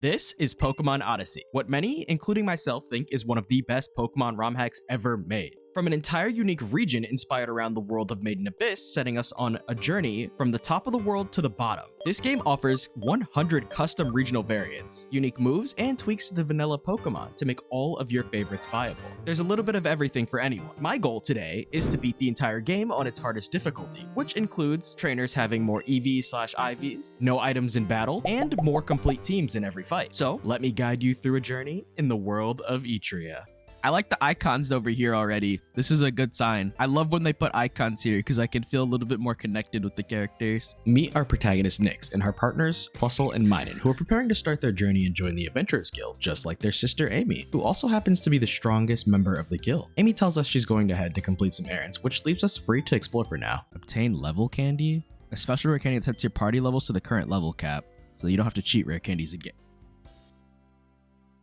This is Pokemon Odyssey, what many, including myself, think is one of the best Pokemon ROM hacks ever made. From an entire unique region inspired around the world of Maiden Abyss, setting us on a journey from the top of the world to the bottom. This game offers 100 custom regional variants, unique moves, and tweaks to the vanilla Pokemon to make all of your favorites viable. There's a little bit of everything for anyone. My goal today is to beat the entire game on its hardest difficulty, which includes trainers having more EVs/IVs, no items in battle, and more complete teams in every fight. So let me guide you through a journey in the world of Etria. I like the icons over here already. This is a good sign. I love when they put icons here because I can feel a little bit more connected with the characters. Meet our protagonist Nyx and her partners Plusle and Minun, who are preparing to start their journey and join the Adventurers Guild, just like their sister Amy, who also happens to be the strongest member of the guild. Amy tells us she's going ahead to complete some errands, which leaves us free to explore for now. Obtain level candy? A special rare candy that sets your party levels to the current level cap, so you don't have to cheat rare candies again.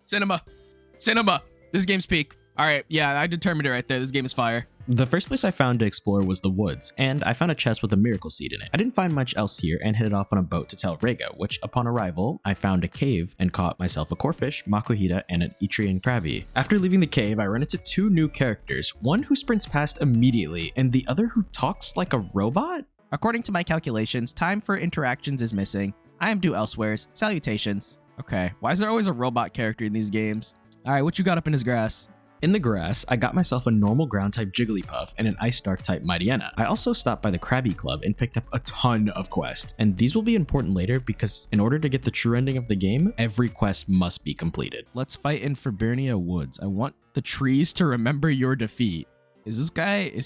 Cinema! This game's peak. All right, yeah, I determined it right there. This game is fire. The first place I found to explore was the woods, and I found a chest with a miracle seed in it. I didn't find much else here and headed off on a boat to Telrega, which upon arrival, I found a cave and caught myself a corfish, Makuhita, and an Etrian Krabby. After leaving the cave, I run into two new characters, one who sprints past immediately, and the other who talks like a robot? According to my calculations, time for interactions is missing. I am due elsewheres. Salutations. Okay, why is there always a robot character in these games? All right, what you got up in his grass? In the grass, I got myself a normal ground type Jigglypuff and an ice dark type Mightyena. I also stopped by the Krabby Club and picked up a ton of quests, and these will be important later because in order to get the true ending of the game, every quest must be completed. Let's fight in Fabernia Woods. I want the trees to remember your defeat. Is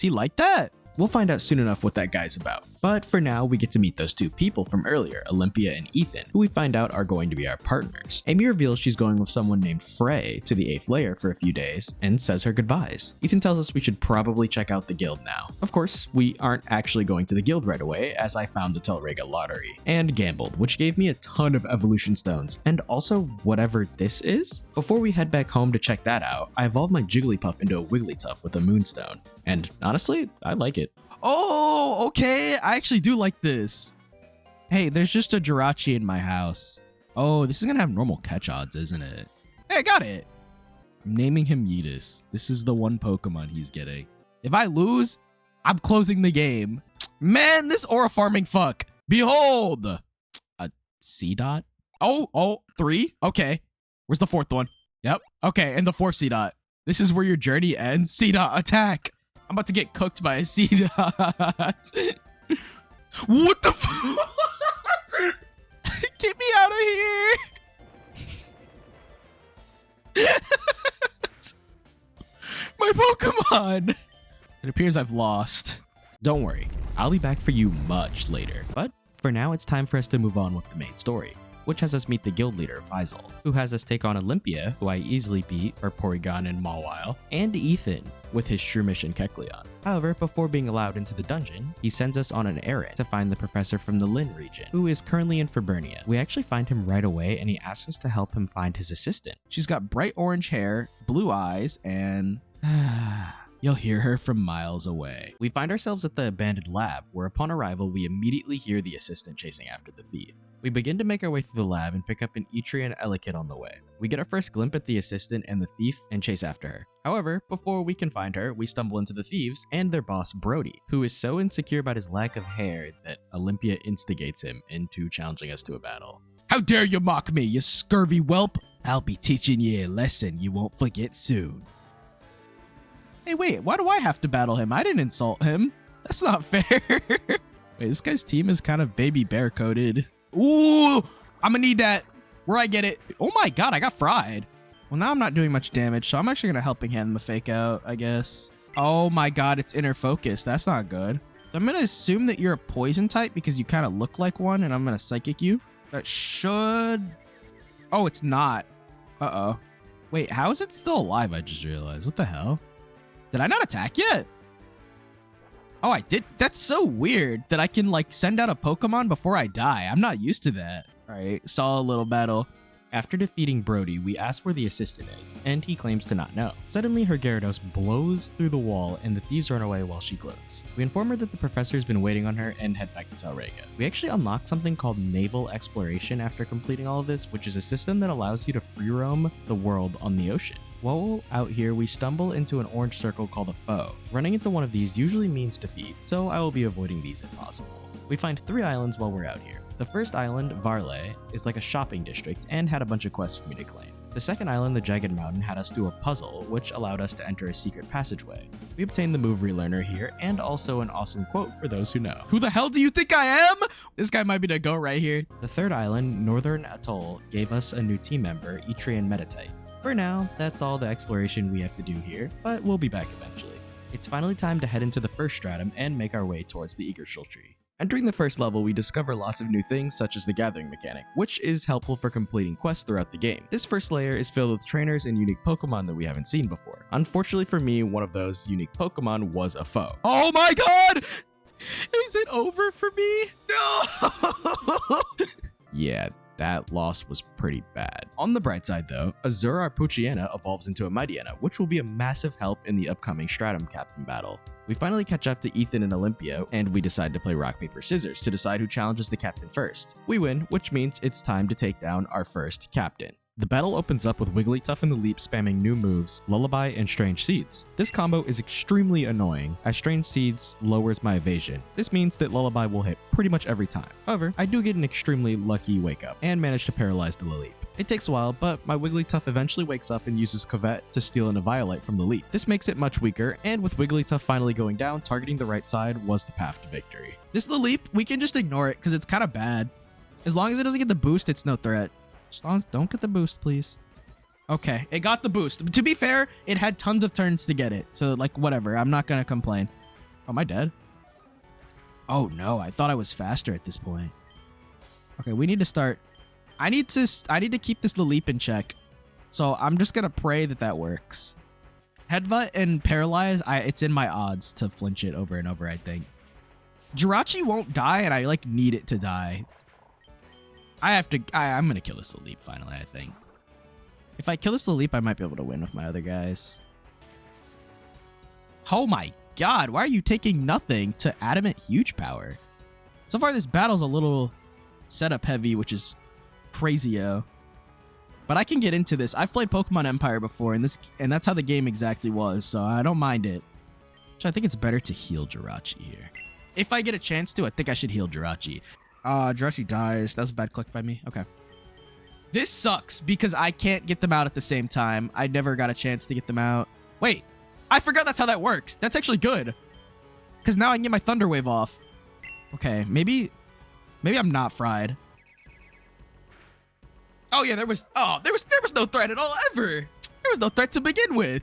he like that? We'll find out soon enough what that guy's about. But for now, we get to meet those two people from earlier, Olympia and Ethan, who we find out are going to be our partners. Amy reveals she's going with someone named Frey to the 8th layer for a few days and says her goodbyes. Ethan tells us we should probably check out the guild now. Of course, we aren't actually going to the guild right away as I found the Telrega lottery and gambled, which gave me a ton of evolution stones and also whatever this is. Before we head back home to check that out, I evolved my Jigglypuff into a Wigglytuff with a moonstone. And honestly, I like it. Oh, okay. I actually do like this. Hey, there's just a Jirachi in my house. Oh, this is gonna have normal catch odds, isn't it? Hey, I got it. I'm naming him Yeetus. This is the one Pokemon he's getting. If I lose, I'm closing the game. Man, this aura farming fuck. Behold! A C-Dot? Oh, 3? Okay. Where's the 4th one? Yep. Okay, and the 4th C-Dot. This is where your journey ends. C-Dot, attack! I'm about to get cooked by a C-Dot. What the fuck? Get me out of here. My Pokemon. It appears I've lost. Don't worry, I'll be back for you much later. But for now, it's time for us to move on with the main story, which has us meet the guild leader, Faisal, who has us take on Olympia, who I easily beat, or Porygon and Mawile, and Ethan with his Shroomish and Kecleon. However, before being allowed into the dungeon, he sends us on an errand to find the professor from the Lin region, who is currently in Fabernia. We actually find him right away, and he asks us to help him find his assistant. She's got bright orange hair, blue eyes, and you'll hear her from miles away. We find ourselves at the abandoned lab, where upon arrival, we immediately hear the assistant chasing after the thief. We begin to make our way through the lab and pick up an Etrian Elekid on the way. We get our first glimpse at the assistant and the thief and chase after her. However, before we can find her, we stumble into the thieves and their boss Brody, who is so insecure about his lack of hair that Olympia instigates him into challenging us to a battle. How dare you mock me, you scurvy whelp! I'll be teaching you a lesson you won't forget soon. Hey, wait, why do I have to battle him? I didn't insult him. That's not fair. Wait, this guy's team is kind of baby bear coded. Ooh, I'm gonna need that. Where I get it? Oh my god, I got fried. Well, now I'm not doing much damage, so I'm actually gonna helping hand him a fake out, I guess. Oh my god, it's inner focus. That's not good. So I'm gonna assume that you're a poison type because you kind of look like one, and I'm gonna psychic you. That should... Oh, it's not. Uh-oh. Wait, how is it still alive? I just realized. What the hell? Did I not attack yet? Oh, I did. That's so weird that I can like send out a Pokemon before I die. I'm not used to that. All right, saw a little battle. After defeating Brody, we ask where the assistant is, and he claims to not know. Suddenly, her Gyarados blows through the wall and the thieves run away while she gloats. We inform her that the professor's been waiting on her and head back to Telrega. We actually unlock something called naval exploration after completing all of this, which is a system that allows you to free roam the world on the ocean. While out here, we stumble into an orange circle called a foe. Running into one of these usually means defeat, so I will be avoiding these if possible. We find 3 islands while we're out here. The first island, Varley, is like a shopping district and had a bunch of quests for me to claim. The second island, the Jagged Mountain, had us do a puzzle, which allowed us to enter a secret passageway. We obtained the move relearner here, and also an awesome quote for those who know. Who the hell do you think I am? This guy might be the go right here. The third island, Northern Atoll, gave us a new team member, Etrian Metatite. For now, that's all the exploration we have to do here, but we'll be back eventually. It's finally time to head into the first stratum and make our way towards the Eagershell tree. Entering the first level, we discover lots of new things such as the gathering mechanic, which is helpful for completing quests throughout the game. This first layer is filled with trainers and unique Pokemon that we haven't seen before. Unfortunately for me, one of those unique Pokemon was a foe. Oh my god! Is it over for me? No! Yeah, that loss was pretty bad. On the bright side though, Azura Puchiana evolves into a Mightyena, which will be a massive help in the upcoming Stratum Captain battle. We finally catch up to Ethan and Olympia, and we decide to play rock, paper, scissors to decide who challenges the captain first. We win, which means it's time to take down our first captain. The battle opens up with Wigglytuff in the leap spamming new moves, Lullaby and Strange Seeds. This combo is extremely annoying, as Strange Seeds lowers my evasion. This means that Lullaby will hit pretty much every time. However, I do get an extremely lucky wake up, and manage to paralyze the leap. It takes a while, but my Wigglytuff eventually wakes up and uses Covette to steal an Eviolite from the leap. This makes it much weaker, and with Wigglytuff finally going down, targeting the right side was the path to victory. This leap, we can just ignore it because it's kind of bad. As long as it doesn't get the boost, it's no threat. As long as don't get the boost, please. Okay, it got the boost. To be fair, it had tons of turns to get it. So, like, whatever. I'm not gonna complain. Oh, am I dead? Oh, no. I thought I was faster at this point. Okay, we need to start. I need to keep this leap in check. So, I'm just gonna pray that that works. Headbutt and Paralyze, it's in my odds to flinch it over and over, I think. Jirachi won't die, and I, like, need it to die. I'm gonna kill this leap finally, I think. If I kill this leap, I might be able to win with my other guys. Oh my god, why are you taking nothing to Adamant Huge Power? So far, this battle's a little setup heavy, which is crazy-o. But I can get into this. I've played Pokemon Empire before, and that's how the game exactly was, so I don't mind it. So I think it's better to heal Jirachi here. If I get a chance to, I think I should heal Jirachi. Jirachi dies. That was a bad click by me. Okay. This sucks because I can't get them out at the same time. I never got a chance to get them out. Wait, I forgot that's how that works. That's actually good. Because now I can get my Thunder Wave off. Okay, maybe I'm not fried. Oh yeah, there was no threat at all ever. There was no threat to begin with.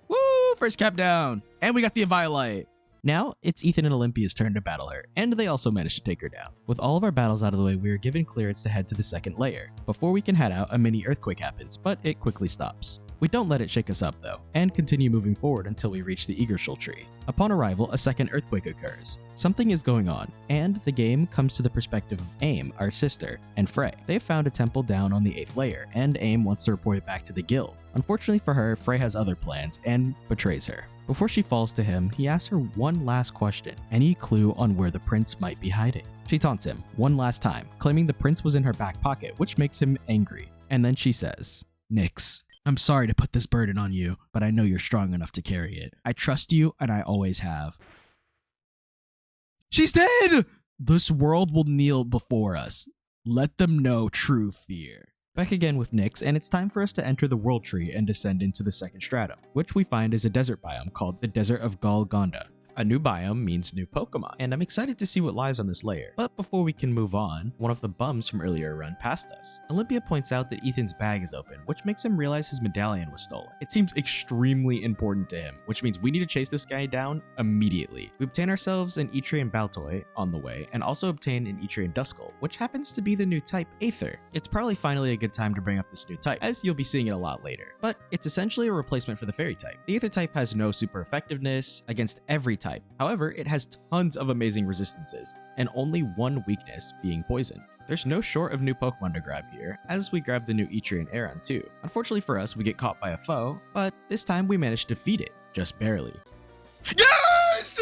Woo, first cap down. And we got the Eviolite. Now, it's Ethan and Olympia's turn to battle her, and they also managed to take her down. With all of our battles out of the way, we are given clearance to head to the second layer. Before we can head out, a mini earthquake happens, but it quickly stops. We don't let it shake us up though, and continue moving forward until we reach the Eagershell tree. Upon arrival, a second earthquake occurs. Something is going on, and the game comes to the perspective of Aim, our sister, and Frey. They have found a temple down on the 8th layer, and Aim wants to report it back to the guild. Unfortunately for her, Frey has other plans and betrays her. Before she falls to him, he asks her one last question, any clue on where the prince might be hiding. She taunts him one last time, claiming the prince was in her back pocket, which makes him angry. And then she says, Nyx, I'm sorry to put this burden on you, but I know you're strong enough to carry it. I trust you, and I always have. She's dead! This world will kneel before us. Let them know true fear. Back again with Nyx, and it's time for us to enter the World Tree and descend into the second stratum, which we find is a desert biome called the Desert of Golgonda. A new biome means new Pokemon, and I'm excited to see what lies on this layer. But before we can move on, one of the bums from earlier run passed us. Olympia points out that Ethan's bag is open, which makes him realize his medallion was stolen. It seems extremely important to him, which means we need to chase this guy down immediately. We obtain ourselves an Etrian Baltoy on the way, and also obtain an Etrian Duskull, which happens to be the new type Aether. It's probably finally a good time to bring up this new type, as you'll be seeing it a lot later. But it's essentially a replacement for the Fairy type. The Aether type has no super effectiveness against every type. However, it has tons of amazing resistances, and only one weakness, being poison. There's no short of new Pokemon to grab here, as we grab the new Etrian Aron too. Unfortunately for us, we get caught by a foe, but this time we managed to defeat it, just barely. Yes!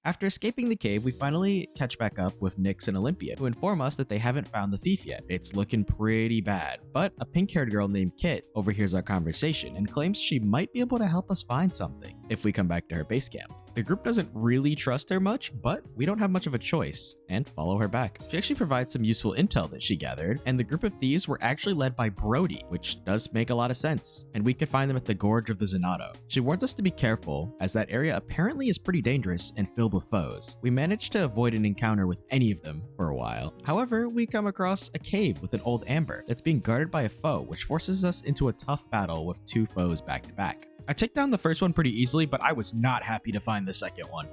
After escaping the cave, we finally catch back up with Nyx and Olympia, who inform us that they haven't found the thief yet. It's looking pretty bad, but a pink-haired girl named Kit overhears our conversation and claims she might be able to help us find something if we come back to her base camp. The group doesn't really trust her much, but we don't have much of a choice, and follow her back. She actually provides some useful intel that she gathered, and the group of thieves were actually led by Brody, which does make a lot of sense, and we could find them at the Gorge of the Zanotto. She warns us to be careful, as that area apparently is pretty dangerous and filled with foes. We managed to avoid an encounter with any of them for a while. However, we come across a cave with an old amber that's being guarded by a foe, which forces us into a tough battle with two foes back to back. I took down the first one pretty easily, but I was not happy to find the second one.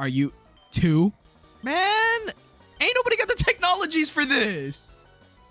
Are you two? Man, ain't nobody got the technologies for this.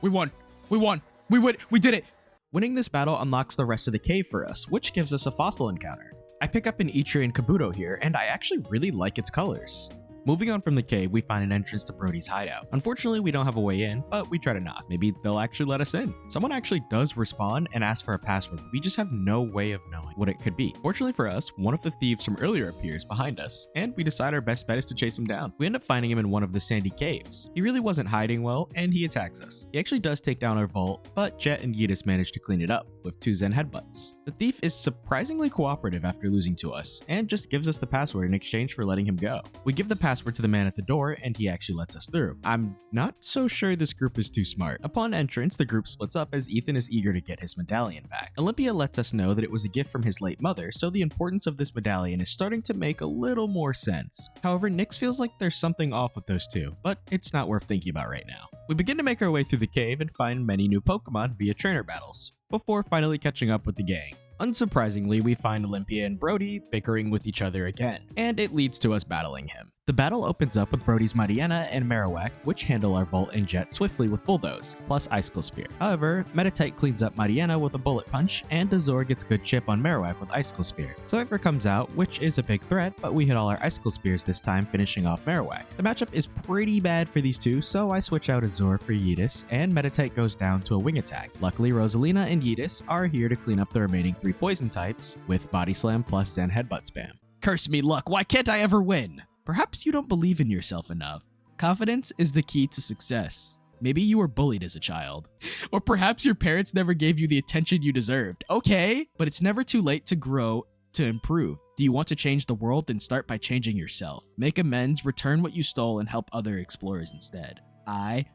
We won. We did it. Winning this battle unlocks the rest of the cave for us, which gives us a fossil encounter. I pick up an Etrian Kabuto here, and I actually really like its colors. Moving on from the cave, we find an entrance to Brody's hideout. Unfortunately, we don't have a way in, but we try to knock. Maybe they'll actually let us in. Someone actually does respawn and ask for a password. We just have no way of knowing what it could be. Fortunately for us, one of the thieves from earlier appears behind us, and we decide our best bet is to chase him down. We end up finding him in one of the sandy caves. He really wasn't hiding well, and he attacks us. He actually does take down our vault, but Jet and Yeetus manage to clean it up with 2 Zen headbutts. The thief is surprisingly cooperative after losing to us, and just gives us the password in exchange for letting him go. We give the password to the man at the door, and he actually lets us through. I'm not so sure this group is too smart. Upon entrance, the group splits up as Ethan is eager to get his medallion back. Olympia lets us know that it was a gift from his late mother, so the importance of this medallion is starting to make a little more sense. However, Nyx feels like there's something off with those two, but it's not worth thinking about right now. We begin to make our way through the cave and find many new Pokemon via trainer battles, before finally catching up with the gang. Unsurprisingly, we find Olympia and Brody bickering with each other again, and it leads to us battling him. The battle opens up with Brody's Mariana and Marowak, which handle our Volt and Jet swiftly with Bulldoze, plus Icicle Spear. However, Meditite cleans up Mariana with a Bullet Punch, and Azor gets good chip on Marowak with Icicle Spear. Cypher comes out, which is a big threat, but we hit all our Icicle Spears this time, finishing off Marowak. The matchup is pretty bad for these two, so I switch out Azor for Yeetus, and Meditite goes down to a Wing Attack. Luckily, Rosalina and Yeetus are here to clean up the remaining 3 poison types, with Body Slam plus Zen Headbutt spam. Curse me luck, why can't I ever win? Perhaps you don't believe in yourself enough. Confidence is the key to success. Maybe you were bullied as a child. Or perhaps your parents never gave you the attention you deserved. Okay, but it's never too late to grow, to improve. Do you want to change the world? Then start by changing yourself. Make amends, return what you stole, and help other explorers instead. I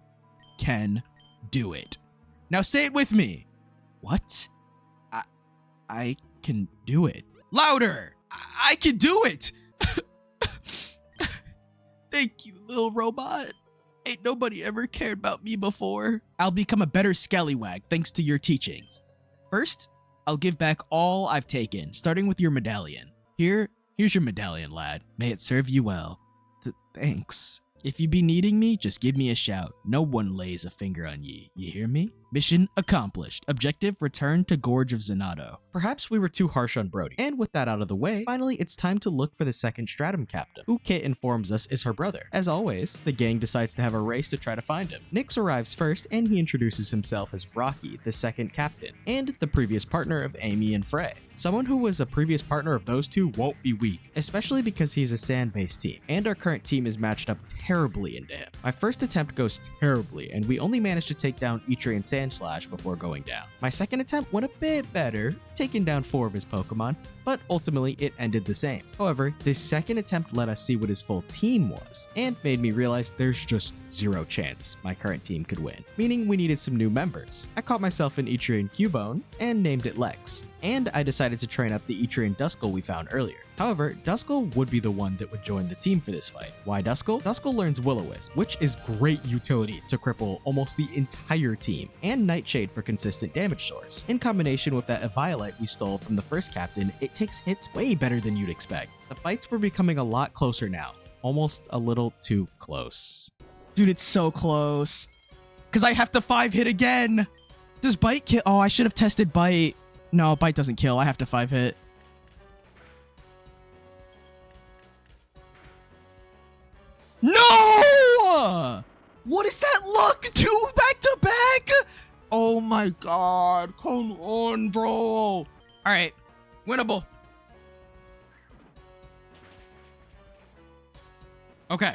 can do it. Now say it with me. What? I can do it. Louder! I can do it! Thank you, little robot. Ain't nobody ever cared about me before. I'll become a better scallywag thanks to your teachings. First, I'll give back all I've taken, starting with your medallion. Here's your medallion, lad. May it serve you well. Thanks. If you be needing me, just give me a shout. No one lays a finger on ye. You hear me? Mission accomplished. Objective, return to Gorge of Zanotto. Perhaps we were too harsh on Brody. And with that out of the way, finally it's time to look for the second Stratum captain, who Kit informs us is her brother. As always, the gang decides to have a race to try to find him. Nyx arrives first, and he introduces himself as Rocky, the second captain, and the previous partner of Amy and Frey. Someone who was a previous partner of those two won't be weak, especially because he's a sand-based team, and our current team is matched up terribly into him. My first attempt goes terribly, and we only managed to take down Etrian Sandslash before going down. My second attempt went a bit better, taking down 4 of his Pokemon, but ultimately it ended the same. However, this second attempt let us see what his full team was, and made me realize there's just 0 chance my current team could win, meaning we needed some new members. I caught myself an Etrian Cubone, and named it Lex, and I decided to train up the Etrian Duskull we found earlier. However, Duskull would be the one that would join the team for this fight. Why Duskull? Duskull learns Will-O-Wisp, which is great utility to cripple almost the entire team, and Nightshade for consistent damage source. In combination with that Eviolite we stole from the first captain, it takes hits way better than you'd expect. The fights were becoming a lot closer now, almost a little too close. Dude, it's so close. Because I have to 5-hit again. Does Bite kill? Oh, I should have tested Bite. No, Bite doesn't kill. I have to 5-hit. Look, 2 back to back. Oh my god. Come on, bro. All right. Winnable. Okay.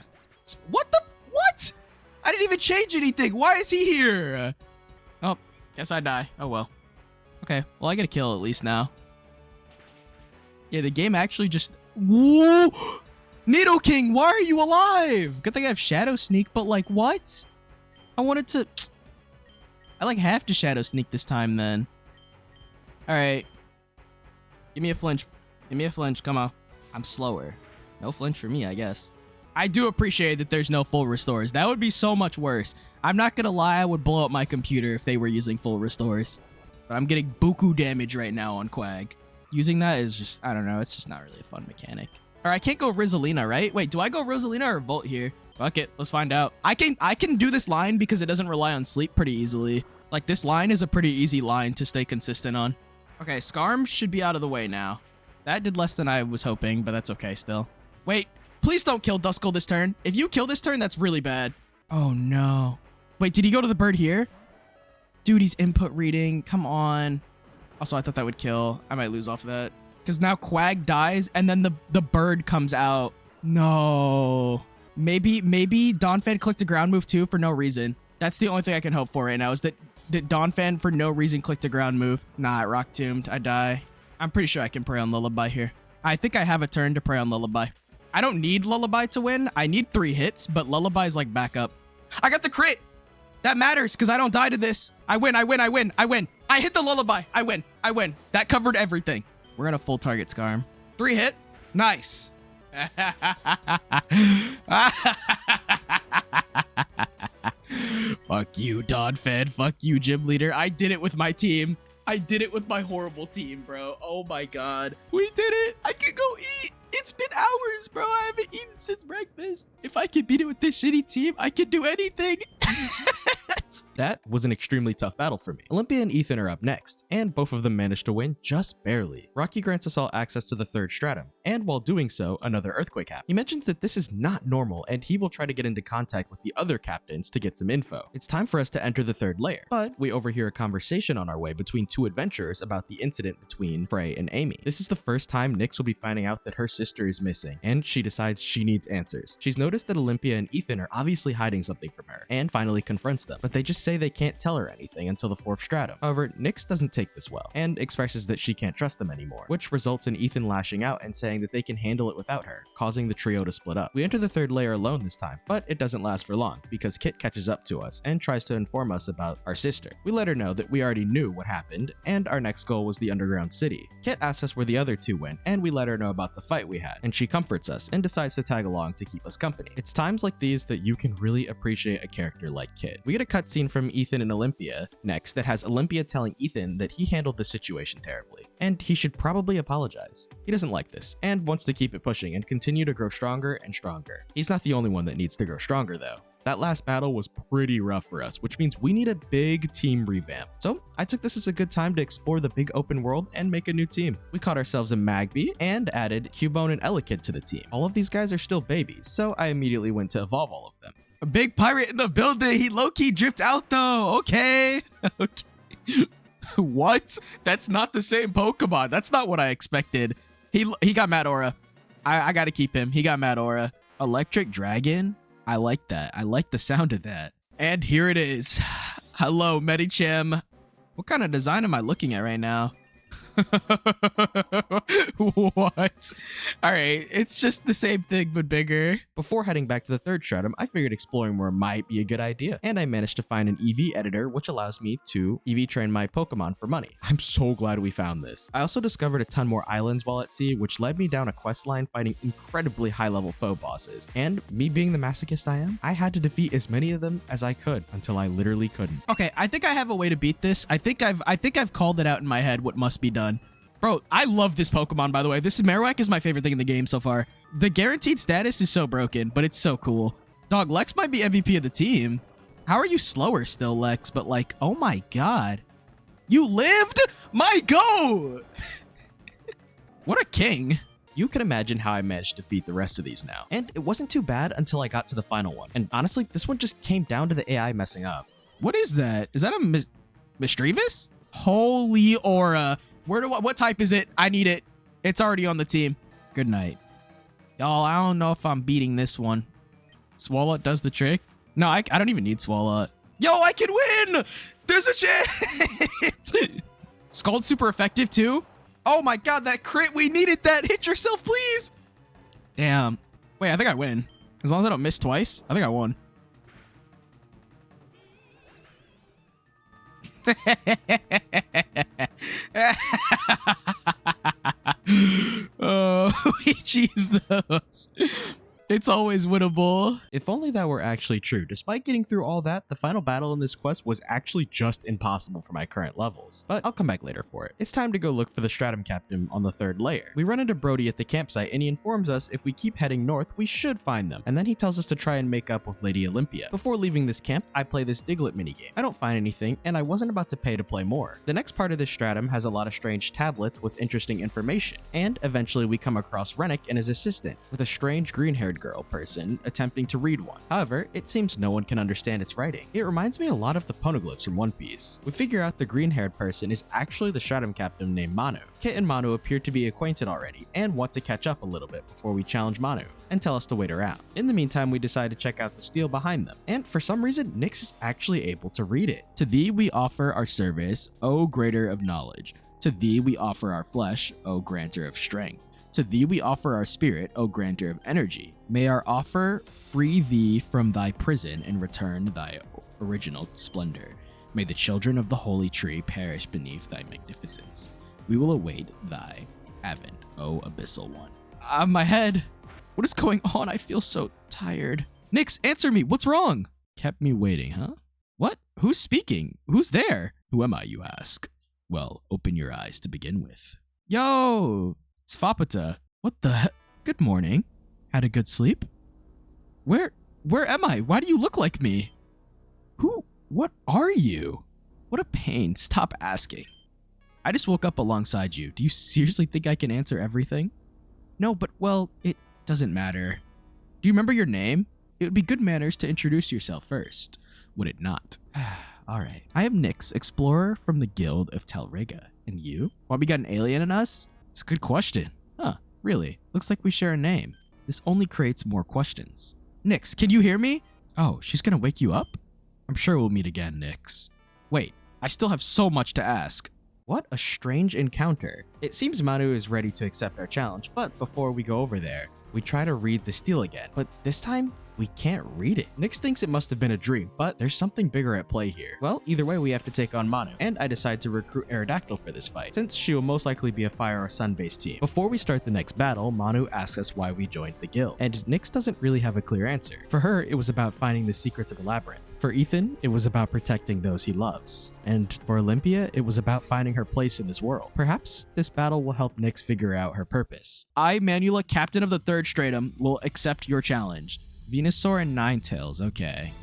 What the? What? I didn't even change anything. Why is he here? Oh, guess I die. Oh, well. Okay. Well, I get a kill at least now. Yeah, the game actually just... Whoa! Nido King, why are you alive? Good thing I have Shadow Sneak, but like, what? I wanted to... I like have to Shadow Sneak this time then. Alright. Give me a flinch. Give me a flinch. Come on. I'm slower. No flinch for me, I guess. I do appreciate that there's no full restores. That would be so much worse. I'm not gonna lie, I would blow up my computer if they were using full restores. But I'm getting buku damage right now on Quag. Using that is just, I don't know, it's just not really a fun mechanic. Or I can't go Rosalina, right? Wait, do I go Rosalina or Volt here? Fuck it, let's find out. I can do this line because it doesn't rely on sleep pretty easily. Like, this line is a pretty easy line to stay consistent on. Okay, Skarm should be out of the way now. That did less than I was hoping, but that's okay still. Wait, please don't kill Duskull this turn. If you kill this turn, that's really bad. Oh no. Wait, did he go to the bird here? Dude, he's input reading. Come on. Also, I thought that would kill. I might lose off of that. Because now Quag dies, and then the bird comes out. No. Maybe Donphan clicked a ground move too for no reason. That's the only thing I can hope for right now is that Donphan for no reason clicked a ground move. Nah, Rock Tombed. I die. I'm pretty sure I can pray on Lullaby here. I think I have a turn to pray on Lullaby. I don't need Lullaby to win. I need 3 hits, but Lullaby is like backup. I got the crit. That matters because I don't die to this. I win. I hit the Lullaby. I win. That covered everything. We're going to full target Skarm. 3 hit. Nice. Fuck you, Donphan. Fuck you, Gym Leader. I did it with my team. I did it with my horrible team, bro. Oh my god. We did it. I can go eat. It's been hours, bro. I haven't eaten since breakfast. If I can beat it with this shitty team, I can do anything. That was an extremely tough battle for me. Olympia and Ethan are up next, and both of them managed to win just barely. Rocky grants us all access to the 3rd stratum, and while doing so, another earthquake happens. He mentions that this is not normal, and he will try to get into contact with the other captains to get some info. It's time for us to enter the 3rd layer, but we overhear a conversation on our way between 2 adventurers about the incident between Frey and Amy. This is the first time Nyx will be finding out that her sister is missing, and she decides she needs answers. She's noticed that Olympia and Ethan are obviously hiding something from her, and finally confronts them, but they just say they can't tell her anything until the 4th stratum. However, Nyx doesn't take this well, and expresses that she can't trust them anymore, which results in Ethan lashing out and saying that they can handle it without her, causing the trio to split up. We enter the 3rd layer alone this time, but it doesn't last for long, because Kit catches up to us and tries to inform us about our sister. We let her know that we already knew what happened, and our next goal was the underground city. Kit asks us where the other 2 went, and we let her know about the fight we had, and she comforts us and decides to tag along to keep us company. It's times like these that you can really appreciate a character like Kit. We get a cutscene from Ethan and Olympia next that has Olympia telling Ethan that he handled the situation terribly, and he should probably apologize. He doesn't like this, and wants to keep it pushing and continue to grow stronger and stronger. He's not the only one that needs to grow stronger though. That last battle was pretty rough for us, which means we need a big team revamp. So I took this as a good time to explore the big open world and make a new team. We caught ourselves a Magby and added Cubone and Elekid to the team. All of these guys are still babies, so I immediately went to evolve all of them. A big pirate in the building. He low-key dripped out though. Okay. Okay. What? That's not the same Pokemon. That's not what I expected. He got Mad Aura. I gotta keep him. He got Mad Aura. Electric Dragon? I like that. I like the sound of that. And here it is. Hello, Medicham. What kind of design am I looking at right now? What? All right, it's just the same thing but bigger. Before heading back to the 3rd stratum, I figured exploring more might be a good idea, and I managed to find an EV editor which allows me to EV train my Pokemon for money. I'm so glad we found this. I also discovered a ton more islands while at sea, which led me down a quest line fighting incredibly high level foe bosses, and me being the masochist I am, I had to defeat as many of them as I could until I literally couldn't. Okay, I think I have a way to beat this. I think I've called it out in my head what must be done. Bro, I love this Pokemon, by the way. This Marowak is my favorite thing in the game so far. The guaranteed status is so broken, but it's so cool. Dog, Lex might be MVP of the team. How are you slower still, Lex? But like, oh my god. You lived? My go! What a king. You can imagine how I managed to defeat the rest of these now. And it wasn't too bad until I got to the final one. And honestly, this one just came down to the AI messing up. What is that? Is that a mischievous? Holy aura. What type is it? I need it. It's already on the team. Good night. Y'all, I don't know if I'm beating this one. Swalot does the trick. No, I don't even need Swalot. Yo, I can win! There's a chance! Scald's super effective too. Oh my god, that crit, we needed that. Hit yourself, please. Damn. Wait, I think I win. As long as I don't miss twice, I think I won. Oh, we cheese those. It's always winnable. If only that were actually true. Despite getting through all that, the final battle in this quest was actually just impossible for my current levels. But I'll come back later for it. It's time to go look for the Stratum Captain on the 3rd layer. We run into Brody at the campsite and he informs us if we keep heading north, we should find them. And then he tells us to try and make up with Lady Olympia. Before leaving this camp, I play this Diglett minigame. I don't find anything and I wasn't about to pay to play more. The next part of this stratum has a lot of strange tablets with interesting information. And eventually we come across Rennick and his assistant with a strange green-haired girl person attempting to read one. However, it seems no one can understand its writing. It reminds me a lot of the poneglyphs from One Piece. We figure out the green-haired person is actually the Stratum Captain named Manu. Kit and Manu appear to be acquainted already and want to catch up a little bit before we challenge Manu and tell us to wait around. In the meantime, we decide to check out the steel behind them, and for some reason, Nyx is actually able to read it. To thee we offer our service, O greater of knowledge. To thee we offer our flesh, O granter of strength. To thee we offer our spirit, O granter of energy. May our offer free thee from thy prison and return thy original splendor. May the children of the holy tree perish beneath thy magnificence. We will await thy advent, O abyssal one. My head. What is going on? I feel so tired. Nyx, answer me. What's wrong? Kept me waiting, huh? What? Who's speaking? Who's there? Who am I, you ask? Well, open your eyes to begin with. Yo! It's Fapata. What the heck? Good morning. Had a good sleep? Where am I? Why do you look like me? What are you? What a pain. Stop asking. I just woke up alongside you. Do you seriously think I can answer everything? No, but well, it doesn't matter. Do you remember your name? It would be good manners to introduce yourself first, would it not? All right. I am Nyx, explorer from the Guild of Talriga. And you? Why, we got an alien in us? It's a good question. Huh, really? Looks like we share a name. This only creates more questions. Nyx, can you hear me? Oh, she's gonna wake you up? I'm sure we'll meet again, Nyx. Wait, I still have so much to ask. What a strange encounter. It seems Manu is ready to accept our challenge, but before we go over there, we try to read the steel again, but this time, we can't read it. Nyx thinks it must have been a dream, but there's something bigger at play here. Well, either way, we have to take on Manu, and I decide to recruit Aerodactyl for this fight, since she will most likely be a fire or sun-based team. Before we start the next battle, Manu asks us why we joined the guild, and Nyx doesn't really have a clear answer. For her, it was about finding the secrets of the labyrinth. For Ethan, it was about protecting those he loves. And for Olympia, it was about finding her place in this world. Perhaps this battle will help Nyx figure out her purpose. I, Manula, captain of the 3rd Stratum, will accept your challenge. Venusaur and Ninetales, okay.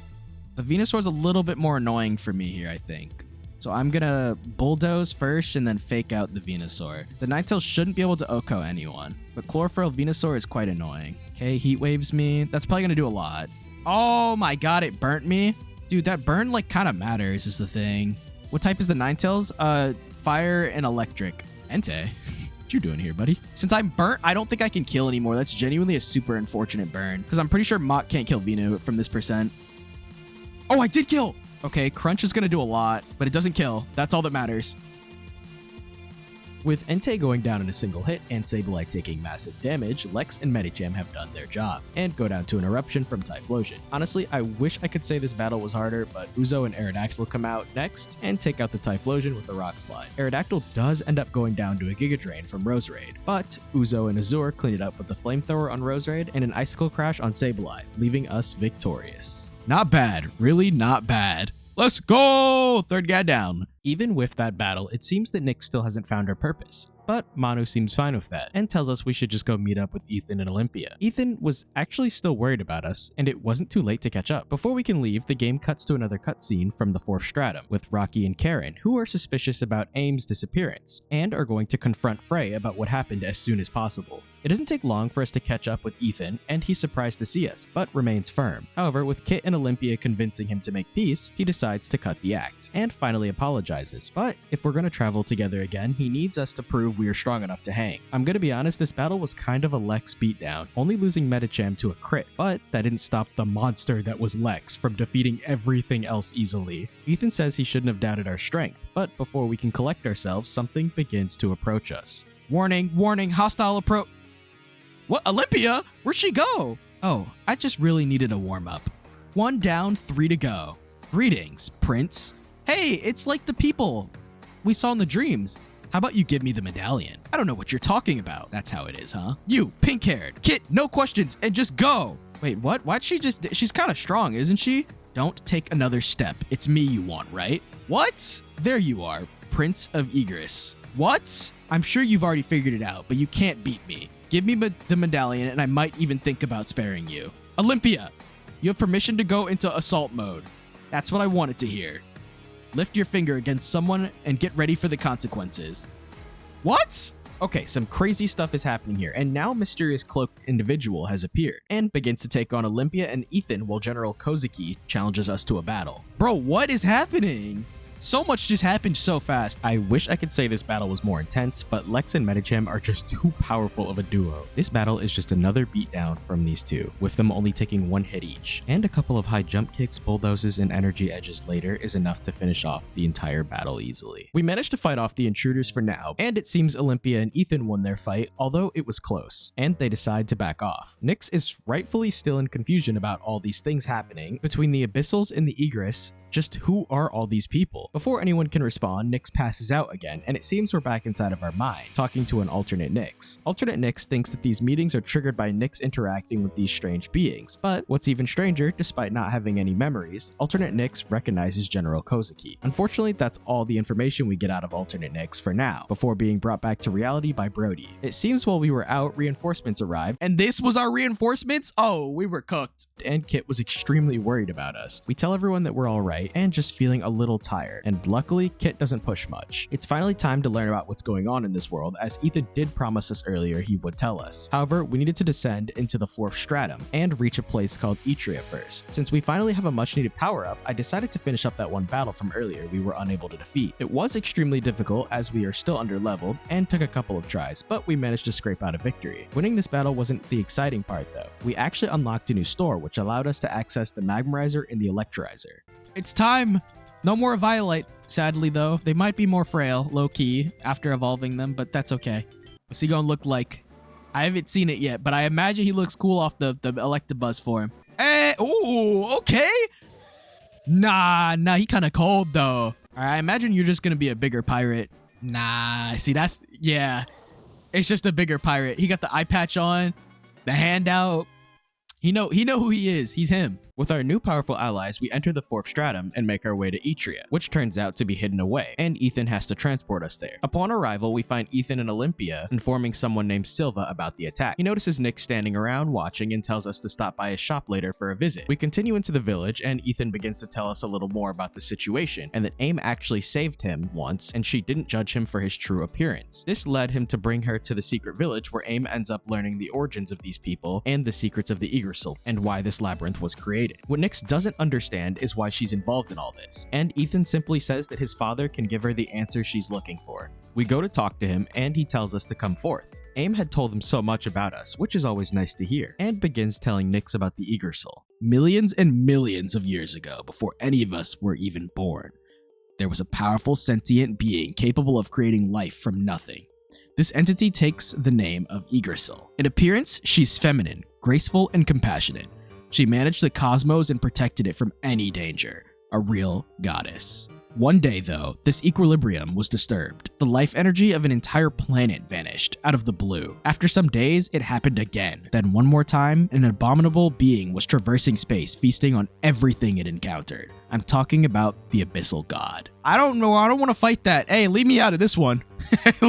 The Venusaur's a little bit more annoying for me here, I think. So I'm gonna bulldoze first and then fake out the Venusaur. The Ninetales shouldn't be able to Oko anyone, but Chlorophyll Venusaur is quite annoying. Okay, Heat Waves me. That's probably gonna do a lot. Oh my god, it burnt me. Dude, that burn like kind of matters is the thing. What type is the Ninetales? Fire and electric. Entei. What you doing here, buddy? Since I'm burnt, I don't think I can kill anymore. That's genuinely a super unfortunate burn. Because I'm pretty sure Mach can't kill Venu from this percent. Oh, I did kill! Okay, Crunch is going to do a lot, but it doesn't kill. That's all that matters. With Entei going down in a single hit and Sableye taking massive damage, Lex and Medicham have done their job, and go down to an eruption from Typhlosion. Honestly, I wish I could say this battle was harder, but Uzo and Aerodactyl come out next and take out the Typhlosion with a Rock Slide. Aerodactyl does end up going down to a Giga Drain from Roserade, but Uzo and Azure clean it up with the Flamethrower on Roserade and an Icicle Crash on Sableye, leaving us victorious. Not bad. Really not bad. Let's go! 3rd guy down. Even with that battle, it seems that Nyx still hasn't found her purpose. But Manu seems fine with that, and tells us we should just go meet up with Ethan and Olympia. Ethan was actually still worried about us, and it wasn't too late to catch up. Before we can leave, the game cuts to another cutscene from the 4th Stratum, with Rocky and Karen, who are suspicious about Aim's disappearance, and are going to confront Frey about what happened as soon as possible. It doesn't take long for us to catch up with Ethan, and he's surprised to see us, but remains firm. However, with Kit and Olympia convincing him to make peace, he decides to cut the act, and finally apologizes. But if we're gonna travel together again, he needs us to prove we are strong enough to hang. I'm gonna be honest, this battle was kind of a Lex beatdown, only losing Medicham to a crit, but that didn't stop the monster that was Lex from defeating everything else easily. Ethan says he shouldn't have doubted our strength, but before we can collect ourselves, something begins to approach us. Warning, warning, hostile approach. What, Olympia? Where'd she go? Oh, I just really needed a warm-up. 1 down, 3 to go. Greetings, Prince. Hey, it's like the people we saw in the dreams. How about you give me the medallion? I don't know what you're talking about. That's how it is, huh? You, pink-haired. Kit, no questions, and just go. Wait, what? Why'd she just... She's kind of strong, isn't she? Don't take another step. It's me you want, right? What? There you are, Prince of Egress. What? I'm sure you've already figured it out, but you can't beat me. Give me the medallion, and I might even think about sparing you. Olympia, you have permission to go into assault mode. That's what I wanted to hear. Lift your finger against someone and get ready for the consequences. What? Okay, some crazy stuff is happening here, and now a mysterious cloaked individual has appeared and begins to take on Olympia and Ethan while General Kozuki challenges us to a battle. Bro, what is happening? So much just happened so fast. I wish I could say this battle was more intense, but Lex and Medicham are just too powerful of a duo. This battle is just another beatdown from these two, with them only taking 1 hit each. And a couple of high jump kicks, bulldozes, and energy edges later is enough to finish off the entire battle easily. We managed to fight off the intruders for now, and it seems Olympia and Ethan won their fight, although it was close, and they decide to back off. Nyx is rightfully still in confusion about all these things happening between the Abyssals and the Egress. Just who are all these people? Before anyone can respond, Nyx passes out again, and it seems we're back inside of our mind, talking to an alternate Nyx. Alternate Nyx thinks that these meetings are triggered by Nyx interacting with these strange beings, but what's even stranger, despite not having any memories, alternate Nyx recognizes General Kozuki. Unfortunately, that's all the information we get out of alternate Nyx for now, before being brought back to reality by Brody. It seems while we were out, reinforcements arrived, and this was our reinforcements? Oh, we were cooked. And Kit was extremely worried about us. We tell everyone that we're alright, and just feeling a little tired, and luckily Kit doesn't push much. It's finally time to learn about what's going on in this world, as Ethan did promise us earlier he would tell us. However, we needed to descend into the 4th stratum and reach a place called Etria first. Since we finally have a much needed power up, I decided to finish up that one battle from earlier we were unable to defeat. It was extremely difficult as we are still under leveled and took a couple of tries, but we managed to scrape out a victory. Winning this battle wasn't the exciting part though. We actually unlocked a new store which allowed us to access the Magmarizer and the Electrolyzer. It's time! No more Violite. Sadly though, they might be more frail, low-key, after evolving them, but that's okay. What's he gonna look like? I haven't seen it yet, but I imagine he looks cool off the Electabuzz form. Hey, ooh, okay! Nah, he kinda cold though. I imagine you're just gonna be a bigger pirate. Nah, see that's, yeah. It's just a bigger pirate. He got the eye patch on, the hand out. He know who he is. He's him. With our new powerful allies, we enter the 4th stratum and make our way to Etria, which turns out to be hidden away, and Ethan has to transport us there. Upon arrival, we find Ethan and Olympia informing someone named Silva about the attack. He notices Nyx standing around watching and tells us to stop by his shop later for a visit. We continue into the village, and Ethan begins to tell us a little more about the situation, and that AIM actually saved him once, and she didn't judge him for his true appearance. This led him to bring her to the secret village where AIM ends up learning the origins of these people and the secrets of the Egersil, and why this labyrinth was created. What Nyx doesn't understand is why she's involved in all this, and Ethan simply says that his father can give her the answer she's looking for. We go to talk to him, and he tells us to come forth. AIM had told him so much about us, which is always nice to hear, and begins telling Nyx about the Egersil. Millions and millions of years ago, before any of us were even born, there was a powerful sentient being capable of creating life from nothing. This entity takes the name of Egersil. In appearance, she's feminine, graceful, and compassionate. She managed the cosmos and protected it from any danger. A real goddess. One day, though, this equilibrium was disturbed. The life energy of an entire planet vanished out of the blue. After some days, it happened again. Then one more time, an abominable being was traversing space, feasting on everything it encountered. I'm talking about the Abyssal God. I don't know, I don't want to fight that. Hey, leave me out of this one.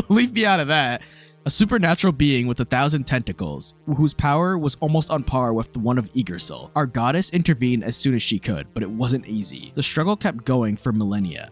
Leave me out of that. a supernatural being with 1,000 tentacles, whose power was almost on par with the one of Yggdrasil. Our goddess intervened as soon as she could, but it wasn't easy. The struggle kept going for millennia,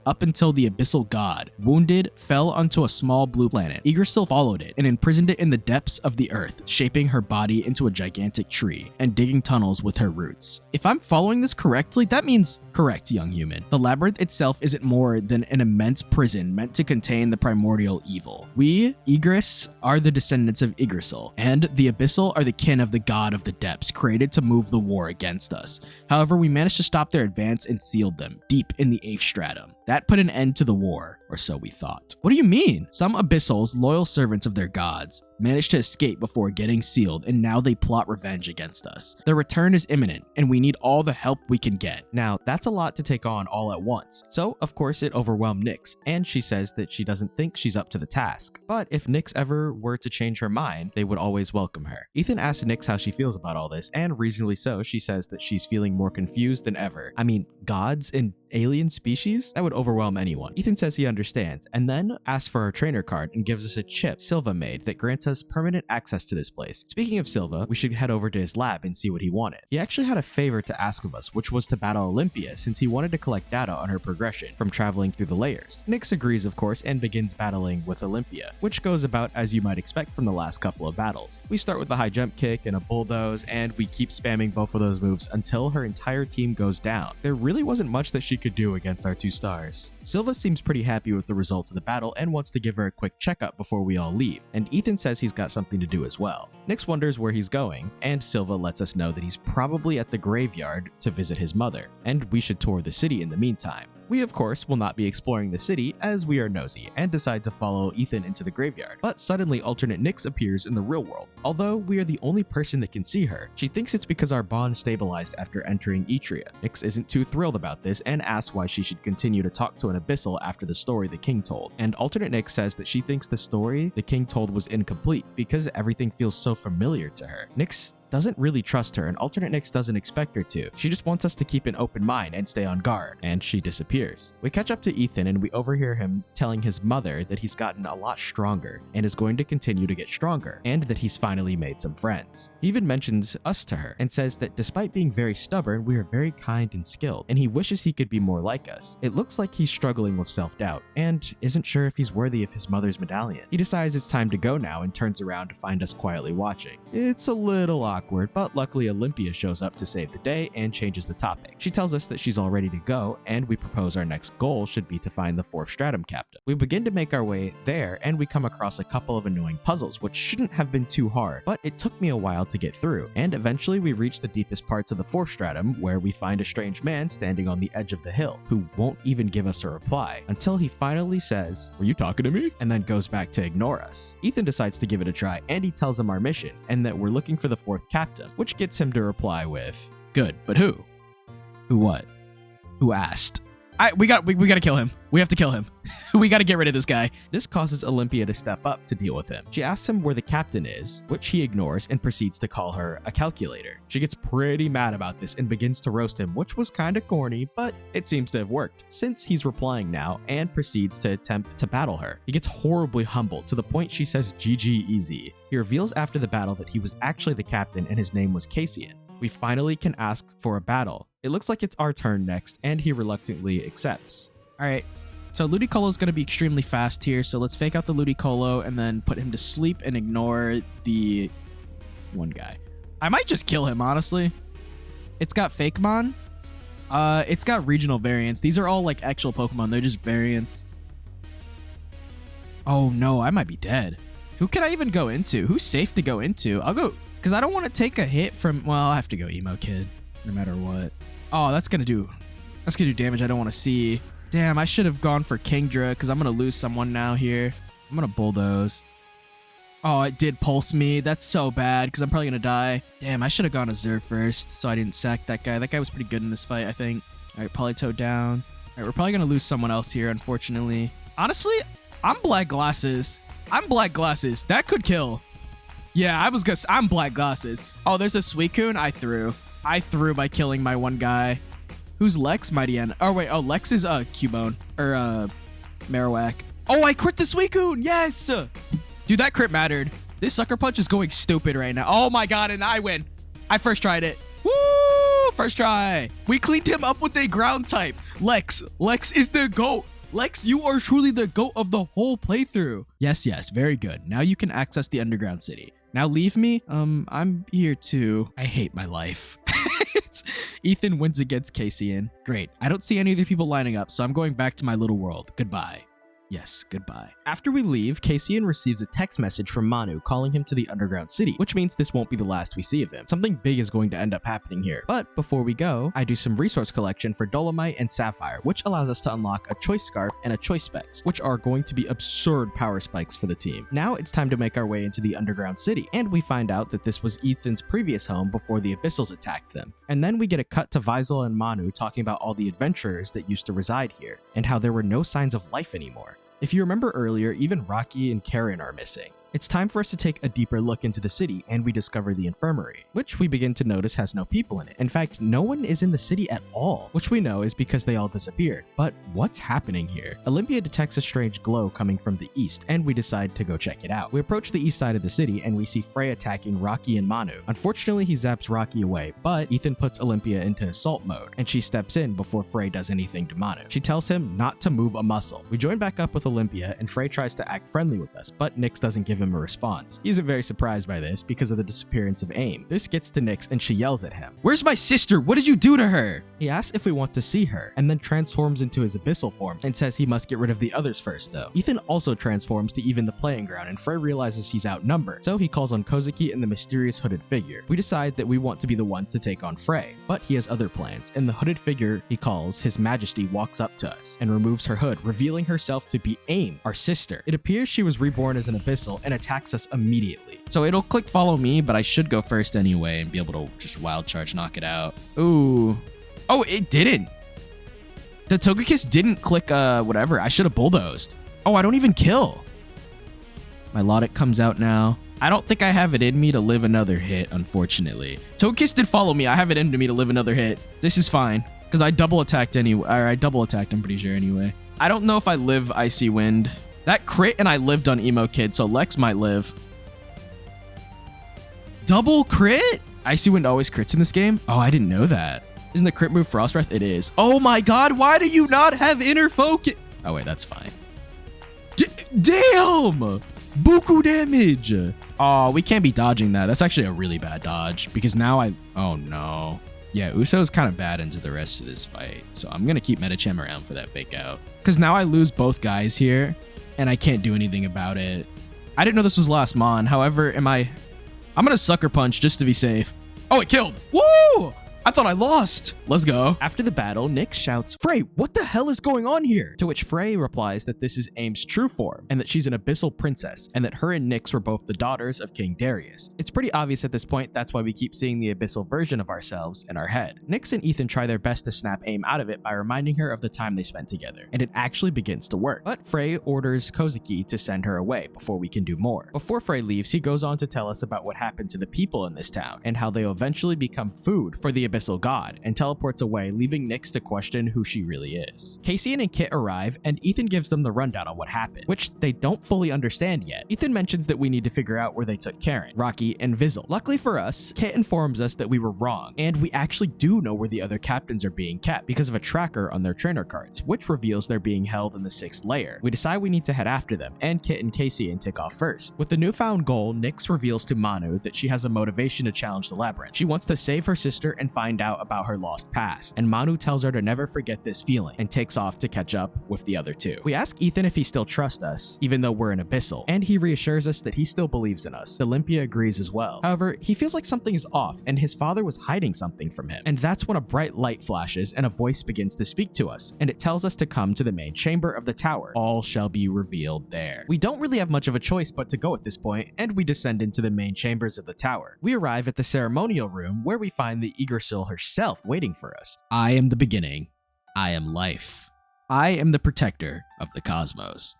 up until the abyssal god, wounded, fell onto a small blue planet. Yggdrasil followed it and imprisoned it in the depths of the earth, shaping her body into a gigantic tree and digging tunnels with her roots. If I'm following this correctly, that means correct, young human. The labyrinth itself isn't more than an immense prison meant to contain the primordial evil. We, Ygriss, are the descendants of Yggdrasil, and the abyssal are the kin of the god of the depths, created to move the war against us. However, we managed to stop their advance and sealed them deep in the 8th stratum. That put an end to the war, or so we thought. What do you mean? Some abyssals, loyal servants of their gods, managed to escape before getting sealed, and now they plot revenge against us. Their return is imminent, and we need all the help we can get. Now, that's a lot to take on all at once, so of course it overwhelmed Nyx, and she says that she doesn't think she's up to the task. But if Nyx ever were to change her mind, they would always welcome her. Ethan asks Nyx how she feels about all this, and reasonably so, she says that she's feeling more confused than ever. I mean, gods and alien species? That would overwhelm anyone. Ethan says he understands, and then asks for our trainer card and gives us a chip Silva made that grants us permanent access to this place. Speaking of Silva, we should head over to his lab and see what he wanted. He actually had a favor to ask of us, which was to battle Olympia, since he wanted to collect data on her progression from traveling through the layers. Nyx agrees, of course, and begins battling with Olympia, which goes about as you might expect from the last couple of battles. We start with a high jump kick and a bulldoze, and we keep spamming both of those moves until her entire team goes down. There really wasn't much that she could do against our 2 stars. Silva seems pretty happy with the results of the battle and wants to give her a quick checkup before we all leave, and Ethan says he's got something to do as well. Nyx wonders where he's going, and Silva lets us know that he's probably at the graveyard to visit his mother, and we should tour the city in the meantime. We, of course, will not be exploring the city as we are nosy and decide to follow Ethan into the graveyard. But suddenly, alternate Nyx appears in the real world. Although we are the only person that can see her, she thinks it's because our bond stabilized after entering Etria. Nyx isn't too thrilled about this and asks why she should continue to talk to an abyssal after the story the king told. And alternate Nyx says that she thinks the story the king told was incomplete because everything feels so familiar to her. Nyx doesn't really trust her, and alternate Nyx doesn't expect her to. She just wants us to keep an open mind and stay on guard, and she disappears. We catch up to Ethan and we overhear him telling his mother that he's gotten a lot stronger and is going to continue to get stronger, and that he's finally made some friends. He even mentions us to her and says that despite being very stubborn, we are very kind and skilled, and he wishes he could be more like us. It looks like he's struggling with self-doubt and isn't sure if he's worthy of his mother's medallion. He decides it's time to go now and turns around to find us quietly watching. It's a little awkward, but luckily Olympia shows up to save the day and changes the topic. She tells us that she's all ready to go, and we propose our next goal should be to find the 4th stratum captain. We begin to make our way there, and we come across a couple of annoying puzzles, which shouldn't have been too hard, but it took me a while to get through, and eventually we reach the deepest parts of the 4th stratum, where we find a strange man standing on the edge of the hill, who won't even give us a reply, until he finally says, "Were you talking to me?" and then goes back to ignore us. Ethan decides to give it a try, and he tells him our mission, and that we're looking for the 4th captain, which gets him to reply with, "Good, but who? Who what? Who asked?" We gotta kill him. We have to kill him. We gotta get rid of this guy. This causes Olympia to step up to deal with him. She asks him where the captain is, which he ignores and proceeds to call her a calculator. She gets pretty mad about this and begins to roast him, which was kinda corny, but it seems to have worked, since he's replying now and proceeds to attempt to battle her. He gets horribly humbled to the point she says GG easy. He reveals after the battle that he was actually the captain and his name was Cassian. We finally can ask for a battle. It looks like it's our turn next, and he reluctantly accepts. All right, so Ludicolo is going to be extremely fast here, so let's fake out the Ludicolo and then put him to sleep and ignore the one guy. I might just kill him, honestly. It's got Fakemon. It's got regional variants. These are all like actual Pokemon. They're just variants. Oh no, I might be dead. Who can I even go into? Who's safe to go into? I'll go, because I don't want to take a hit from, well, I'll have to go Emo Kid, no matter what. Oh, that's gonna do damage I don't want to see. Damn, I should have gone for Kingdra, because I'm gonna lose someone now here. I'm gonna bulldoze. Oh, it did pulse me. That's so bad, because I'm probably gonna die. Damn, I should have gone Azure first, so I didn't sack that guy. That guy was pretty good in this fight, I think. All right, Politoed down. All right, we're probably gonna lose someone else here, unfortunately. Honestly, I'm Black Glasses. That could kill. Yeah, I'm Black Glasses. Oh, there's a Suicune. I threw by killing my one guy. Who's Lex? Mighty N. Oh, wait. Oh, Lex is Cubone. Or Marowak. Oh, I crit the Suicune. Yes. Dude, that crit mattered. This sucker punch is going stupid right now. Oh my god, and I win. I first tried it. Woo! First try. We cleaned him up with a ground type. Lex is the GOAT. Lex, you are truly the GOAT of the whole playthrough. Yes, very good. Now you can access the underground city. Now leave me. I'm here too. I hate my life. Ethan wins against Cassian. Great. I don't see any other people lining up, so I'm going back to my little world. Goodbye. Yes, goodbye. After we leave, Cassian receives a text message from Manu calling him to the underground city, which means this won't be the last we see of him. Something big is going to end up happening here. But before we go, I do some resource collection for Dolomite and Sapphire, which allows us to unlock a choice scarf and a choice specs, which are going to be absurd power spikes for the team. Now it's time to make our way into the underground city, and we find out that this was Ethan's previous home before the Abyssals attacked them. And then we get a cut to Visel and Manu talking about all the adventurers that used to reside here, and how there were no signs of life anymore. If you remember earlier, even Rocky and Karen are missing. It's time for us to take a deeper look into the city, and we discover the infirmary, which we begin to notice has no people in it. In fact, no one is in the city at all, which we know is because they all disappeared. But what's happening here? Olympia detects a strange glow coming from the east, and we decide to go check it out. We approach the east side of the city, and we see Frey attacking Rocky and Manu. Unfortunately, he zaps Rocky away, but Ethan puts Olympia into assault mode, and she steps in before Frey does anything to Manu. She tells him not to move a muscle. We join back up with Olympia, and Frey tries to act friendly with us, but Nyx doesn't give him a response. He isn't very surprised by this because of the disappearance of Aim. This gets to Nyx and she yells at him. Where's my sister? What did you do to her? He asks if we want to see her, and then transforms into his abyssal form and says he must get rid of the others first though. Ethan also transforms to even the playing ground, and Frey realizes he's outnumbered, so he calls on Kozuki and the mysterious hooded figure. We decide that we want to be the ones to take on Frey, but he has other plans, and the hooded figure he calls His Majesty walks up to us and removes her hood, revealing herself to be Aim, our sister. It appears she was reborn as an abyssal and attacks us immediately. So it'll click follow me, but I should go first anyway and be able to just wild charge knock it out. Ooh. Oh, it didn't. The Togekiss didn't click whatever. I should have bulldozed. Oh, I don't even kill. My Logic comes out now. I don't think I have it in me to live another hit, unfortunately. Togekiss did follow me. I have it in me to live another hit. This is fine, because I double attacked anyway. Or I double attacked, I'm pretty sure anyway. I don't know if I live Icy Wind. That crit and I lived on Emo Kid, so Lex might live. Double crit? Icy Wind always crits in this game? Oh, I didn't know that. Isn't the crit move Frost Breath? It is. Oh my god, why do you not have Inner Focus? Oh wait, that's fine. Damn! Buku damage! Oh, we can't be dodging that. That's actually a really bad dodge, because now oh no. Yeah, Uso's kind of bad into the rest of this fight, so I'm gonna keep Metacham around for that fake out. Because now I lose both guys here, and I can't do anything about it. I didn't know this was last Mon, however, I'm gonna Sucker Punch just to be safe. Oh, it killed! Woo! I thought I lost. Let's go. After the battle, Nyx shouts, "Frey, what the hell is going on here?" To which Frey replies that this is Aim's true form, and that she's an abyssal princess, and that her and Nyx were both the daughters of King Darius. It's pretty obvious at this point that's why we keep seeing the abyssal version of ourselves in our head. Nyx and Ethan try their best to snap Aim out of it by reminding her of the time they spent together, and it actually begins to work. But Frey orders Kozuki to send her away before we can do more. Before Frey leaves, he goes on to tell us about what happened to the people in this town, and how they'll eventually become food for the abyssal god, and teleports away, leaving Nyx to question who she really is. Cassian and Kit arrive, and Ethan gives them the rundown on what happened, which they don't fully understand yet. Ethan mentions that we need to figure out where they took Karen, Rocky, and Visel. Luckily for us, Kit informs us that we were wrong, and we actually do know where the other captains are being kept because of a tracker on their trainer cards, which reveals they're being held in the 6th layer. We decide we need to head after them, and Kit and Cassian take off first. With the newfound goal, Nyx reveals to Manu that she has a motivation to challenge the labyrinth. She wants to save her sister and find out about her lost past, and Manu tells her to never forget this feeling and takes off to catch up with the other two. We ask Ethan if he still trusts us, even though we're an abyssal, and he reassures us that he still believes in us. Olympia agrees as well. However, he feels like something is off, and his father was hiding something from him. And that's when a bright light flashes and a voice begins to speak to us, and it tells us to come to the main chamber of the tower. All shall be revealed there. We don't really have much of a choice but to go at this point, and we descend into the main chambers of the tower. We arrive at the ceremonial room, where we find the Yggdrasil herself waiting for us. I am the beginning. I am life. I am the protector of the cosmos.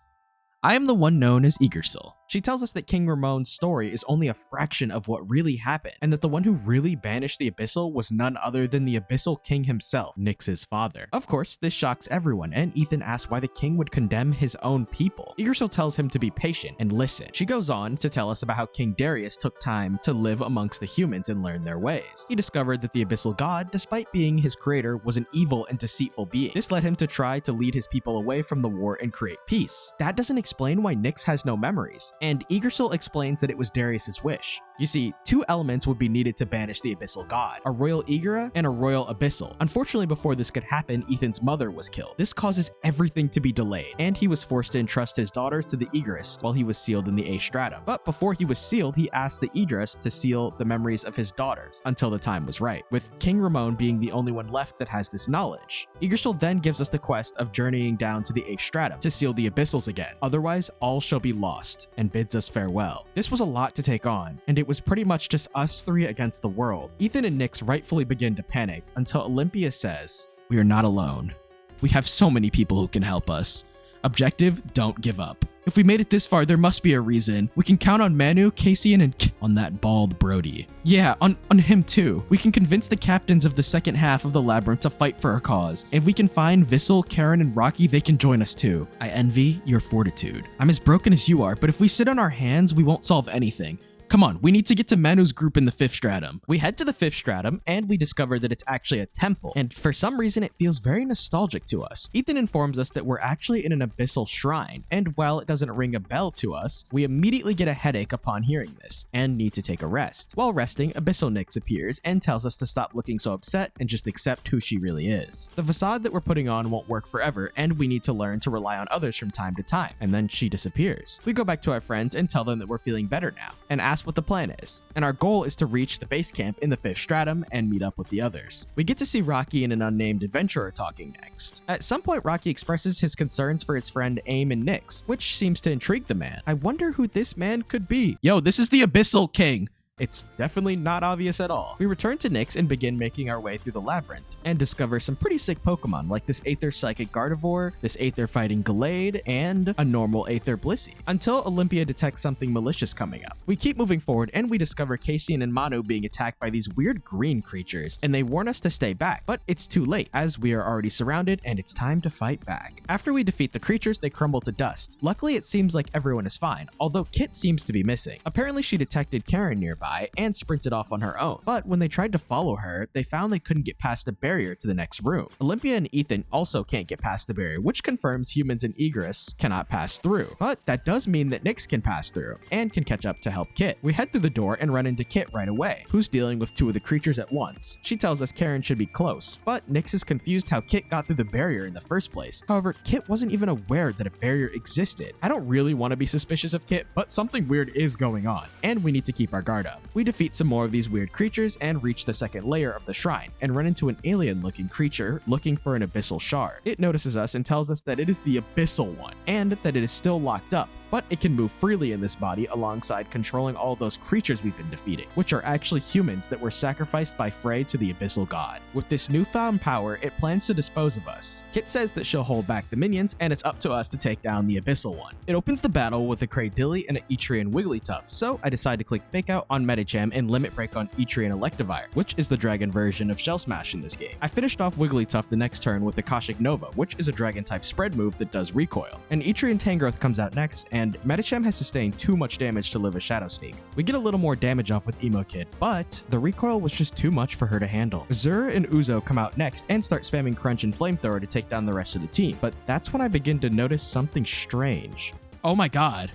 I am the one known as Yggdrasil, She tells us that King Ramon's story is only a fraction of what really happened, and that the one who really banished the Abyssal was none other than the Abyssal King himself, Nyx's father. Of course, this shocks everyone, and Ethan asks why the king would condemn his own people. Yggdrasil tells him to be patient and listen. She goes on to tell us about how King Darius took time to live amongst the humans and learn their ways. He discovered that the Abyssal God, despite being his creator, was an evil and deceitful being. This led him to try to lead his people away from the war and create peace. That doesn't explain why Nyx has no memories, and Yggdrasil explains that it was Darius's wish. You see, two elements would be needed to banish the Abyssal God, a Royal Ygera and a Royal Abyssal. Unfortunately, before this could happen, Ethan's mother was killed. This causes everything to be delayed, and he was forced to entrust his daughters to the Ygriss while he was sealed in the 8th stratum. But before he was sealed, he asked the Ygriss to seal the memories of his daughters until the time was right, with King Ramon being the only one left that has this knowledge. Yggdrasil then gives us the quest of journeying down to the 8th stratum to seal the Abyssals again, otherwise all shall be lost, and bids us farewell. This was a lot to take on, and it was pretty much just us three against the world. Ethan and Nyx rightfully begin to panic until Olympia says, "We are not alone. We have so many people who can help us. Objective, don't give up. If we made it this far, there must be a reason. We can count on Manu, Cassian, and on that bald Brody. Yeah, on him too. We can convince the captains of the second half of the labyrinth to fight for our cause. If we can find Vissel, Karen, and Rocky, they can join us too. I envy your fortitude. I'm as broken as you are, but if we sit on our hands, we won't solve anything. Come on, we need to get to Manu's group in the 5th stratum." We head to the 5th stratum, and we discover that it's actually a temple, and for some reason it feels very nostalgic to us. Ethan informs us that we're actually in an abyssal shrine, and while it doesn't ring a bell to us, we immediately get a headache upon hearing this, and need to take a rest. While resting, Abyssal Nyx appears and tells us to stop looking so upset and just accept who she really is. The facade that we're putting on won't work forever, and we need to learn to rely on others from time to time, and then she disappears. We go back to our friends and tell them that we're feeling better now, and ask what the plan is, and our goal is to reach the base camp in the 5th stratum and meet up with the others. We get to see Rocky and an unnamed adventurer talking next. At some point, Rocky expresses his concerns for his friend Aim and Nyx, which seems to intrigue the man. I wonder who this man could be. Yo, this is the Abyssal King. It's definitely not obvious at all. We return to Nyx and begin making our way through the labyrinth, and discover some pretty sick Pokemon like this Aether Psychic Gardevoir, this Aether Fighting Gallade, and a normal Aether Blissey, until Olympia detects something malicious coming up. We keep moving forward, and we discover Cassian and Manu being attacked by these weird green creatures, and they warn us to stay back, but it's too late, as we are already surrounded and it's time to fight back. After we defeat the creatures, they crumble to dust. Luckily, it seems like everyone is fine, although Kit seems to be missing. Apparently, she detected Karen nearby and sprinted off on her own, but when they tried to follow her, they found they couldn't get past the barrier to the next room. Olympia and Ethan also can't get past the barrier, which confirms humans and Ygriss cannot pass through, but that does mean that Nyx can pass through and can catch up to help Kit. We head through the door and run into Kit right away, who's dealing with two of the creatures at once. She tells us Karen should be close, but Nyx is confused how Kit got through the barrier in the first place. However, Kit wasn't even aware that a barrier existed. I don't really want to be suspicious of Kit, but something weird is going on, and we need to keep our guard up. We defeat some more of these weird creatures and reach the second layer of the shrine and run into an alien-looking creature looking for an abyssal shard. It notices us and tells us that it is the abyssal one and that it is still locked up, but it can move freely in this body alongside controlling all those creatures we've been defeating, which are actually humans that were sacrificed by Frey to the Abyssal God. With this newfound power, it plans to dispose of us. Kit says that she'll hold back the minions, and it's up to us to take down the Abyssal one. It opens the battle with a Cradilly and an Etrian Wigglytuff, so I decide to click Fake Out on Medicham and Limit Break on Etrian Electivire, which is the dragon version of Shell Smash in this game. I finished off Wigglytuff the next turn with Akashic Nova, which is a dragon-type spread move that does recoil. An Etrian Tangrowth comes out next, and Medicham has sustained too much damage to live a Shadow Sneak. We get a little more damage off with Emo Kid, but the recoil was just too much for her to handle. Zur and Uzo come out next and start spamming Crunch and Flamethrower to take down the rest of the team, but that's when I begin to notice something strange. Oh my god.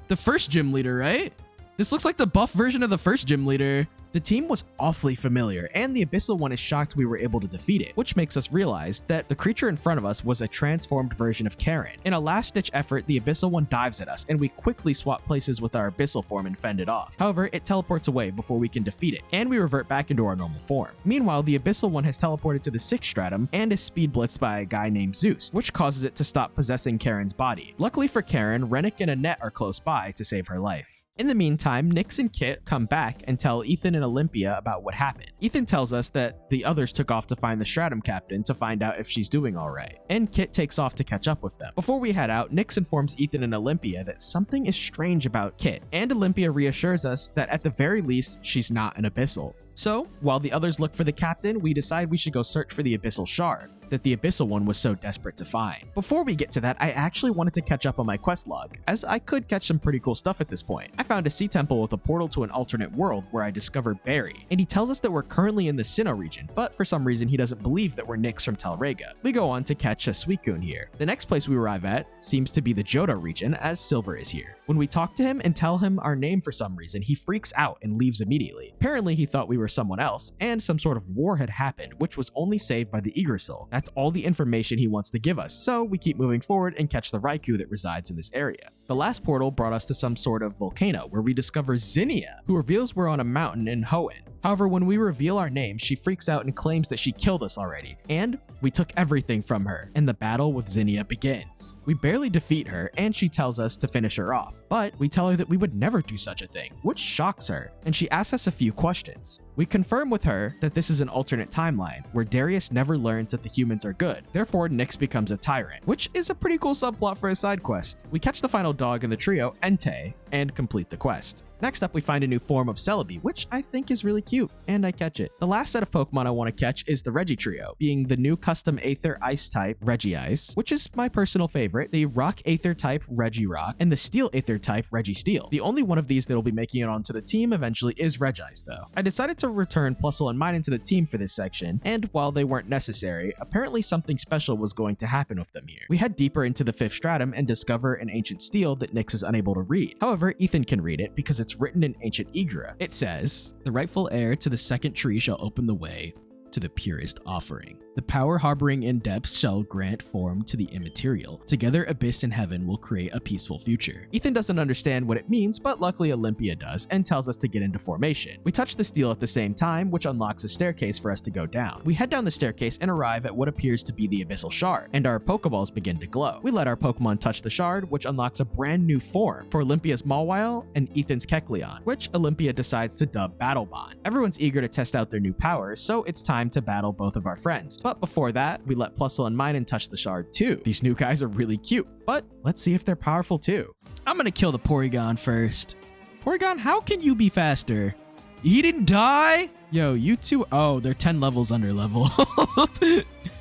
The first gym leader, right? This looks like the buff version of the first gym leader. The team was awfully familiar, and the Abyssal one is shocked we were able to defeat it, which makes us realize that the creature in front of us was a transformed version of Karen. In a last-ditch effort, the Abyssal one dives at us, and we quickly swap places with our Abyssal form and fend it off. However, it teleports away before we can defeat it, and we revert back into our normal form. Meanwhile, the Abyssal one has teleported to the 6th stratum and is speed blitzed by a guy named Zeus, which causes it to stop possessing Karen's body. Luckily for Karen, Rennick and Annette are close by to save her life. In the meantime, Nyx and Kit come back and tell Ethan and Olympia about what happened. Ethan tells us that the others took off to find the Stratum captain to find out if she's doing alright, and Kit takes off to catch up with them. Before we head out, Nyx informs Ethan and Olympia that something is strange about Kit, and Olympia reassures us that at the very least, she's not an Abyssal. So, while the others look for the captain, we decide we should go search for the Abyssal Shard that the Abyssal one was so desperate to find. Before we get to that, I actually wanted to catch up on my quest log, as I could catch some pretty cool stuff at this point. I found a sea temple with a portal to an alternate world where I discovered Barry, and he tells us that we're currently in the Sinnoh region, but for some reason he doesn't believe that we're Nyx from Telrega. We go on to catch a Suicune here. The next place we arrive at seems to be the Johto region, as Silver is here. When we talk to him and tell him our name for some reason, he freaks out and leaves immediately. Apparently he thought we were someone else, and some sort of war had happened, which was only saved by the Yggdrasil. That's all the information he wants to give us, so we keep moving forward and catch the Raikou that resides in this area. The last portal brought us to some sort of volcano where we discover Zinnia, who reveals we're on a mountain in Hoenn. However, when we reveal our name, she freaks out and claims that she killed us already, and we took everything from her, and the battle with Zinnia begins. We barely defeat her, and she tells us to finish her off, but we tell her that we would never do such a thing, which shocks her, and she asks us a few questions. We confirm with her that this is an alternate timeline, where Darius never learns that the humans are good, therefore Nyx becomes a tyrant, which is a pretty cool subplot for a side quest. We catch the final dog in the trio, Entei, and complete the quest. Next up, we find a new form of Celebi, which I think is really cute, and I catch it. The last set of Pokemon I want to catch is the Regi trio, being the new custom Aether Ice type Regice, which is my personal favorite, the Rock Aether type Regirock, and the Steel Aether type Registeel. The only one of these that will be making it onto the team eventually is Regice, though. I decided to return Plusle and Mine into the team for this section, and while they weren't necessary, apparently something special was going to happen with them here. We head deeper into the 5th stratum and discover an ancient stele that Nyx is unable to read. However, Ethan can read it because it's written in ancient Igra. It says, "The rightful heir to the second tree shall open the way to the purest offering. The power harboring in depths shall grant form to the immaterial. Together, abyss and heaven will create a peaceful future." Ethan doesn't understand what it means, but luckily Olympia does and tells us to get into formation. We touch the stele at the same time, which unlocks a staircase for us to go down. We head down the staircase and arrive at what appears to be the Abyssal Shard, and our Pokeballs begin to glow. We let our Pokemon touch the shard, which unlocks a brand new form for Olympia's Mawile and Ethan's Kecleon, which Olympia decides to dub Battle Bond. Everyone's eager to test out their new powers, so it's time to battle both of our friends. But before that, we let Plusle and Mine touch the shard too. These new guys are really cute, but let's see if they're powerful too. I'm gonna kill the Porygon first. Porygon, how can you be faster? He didn't die? Yo, you two, oh, they're 10 levels under level.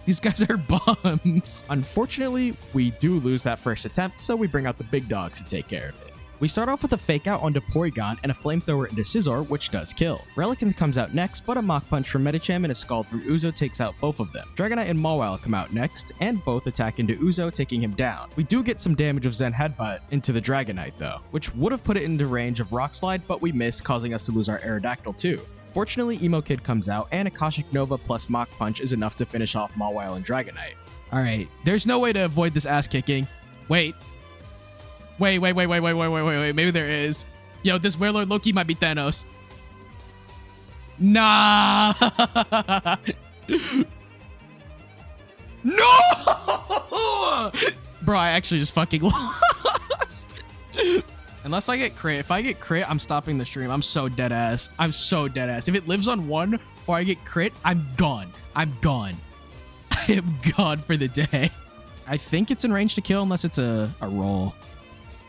These guys are bums. Unfortunately, we do lose that first attempt, so we bring out the big dogs to take care of it. We start off with a fake out onto Porygon and a flamethrower into Scizor, which does kill. Relicanth comes out next, but a Mach Punch from Medicham and a Scald from Uzo takes out both of them. Dragonite and Mawile come out next, and both attack into Uzo, taking him down. We do get some damage of Zen Headbutt into the Dragonite though, which would have put it into range of Rock Slide, but we miss, causing us to lose our Aerodactyl too. Fortunately, Emo Kid comes out, and Akashic Nova plus Mach Punch is enough to finish off Mawile and Dragonite. Alright, there's no way to avoid this ass kicking. Wait. Wait. Maybe there is. Yo, this Warlord Loki might be Thanos. Nah. No! Bro, I actually just fucking lost. Unless I get crit. If I get crit, I'm stopping the stream. I'm so dead ass. I'm so dead ass. If it lives on 1 or I get crit, I'm gone. I'm gone. I am gone for the day. I think it's in range to kill unless it's a roll.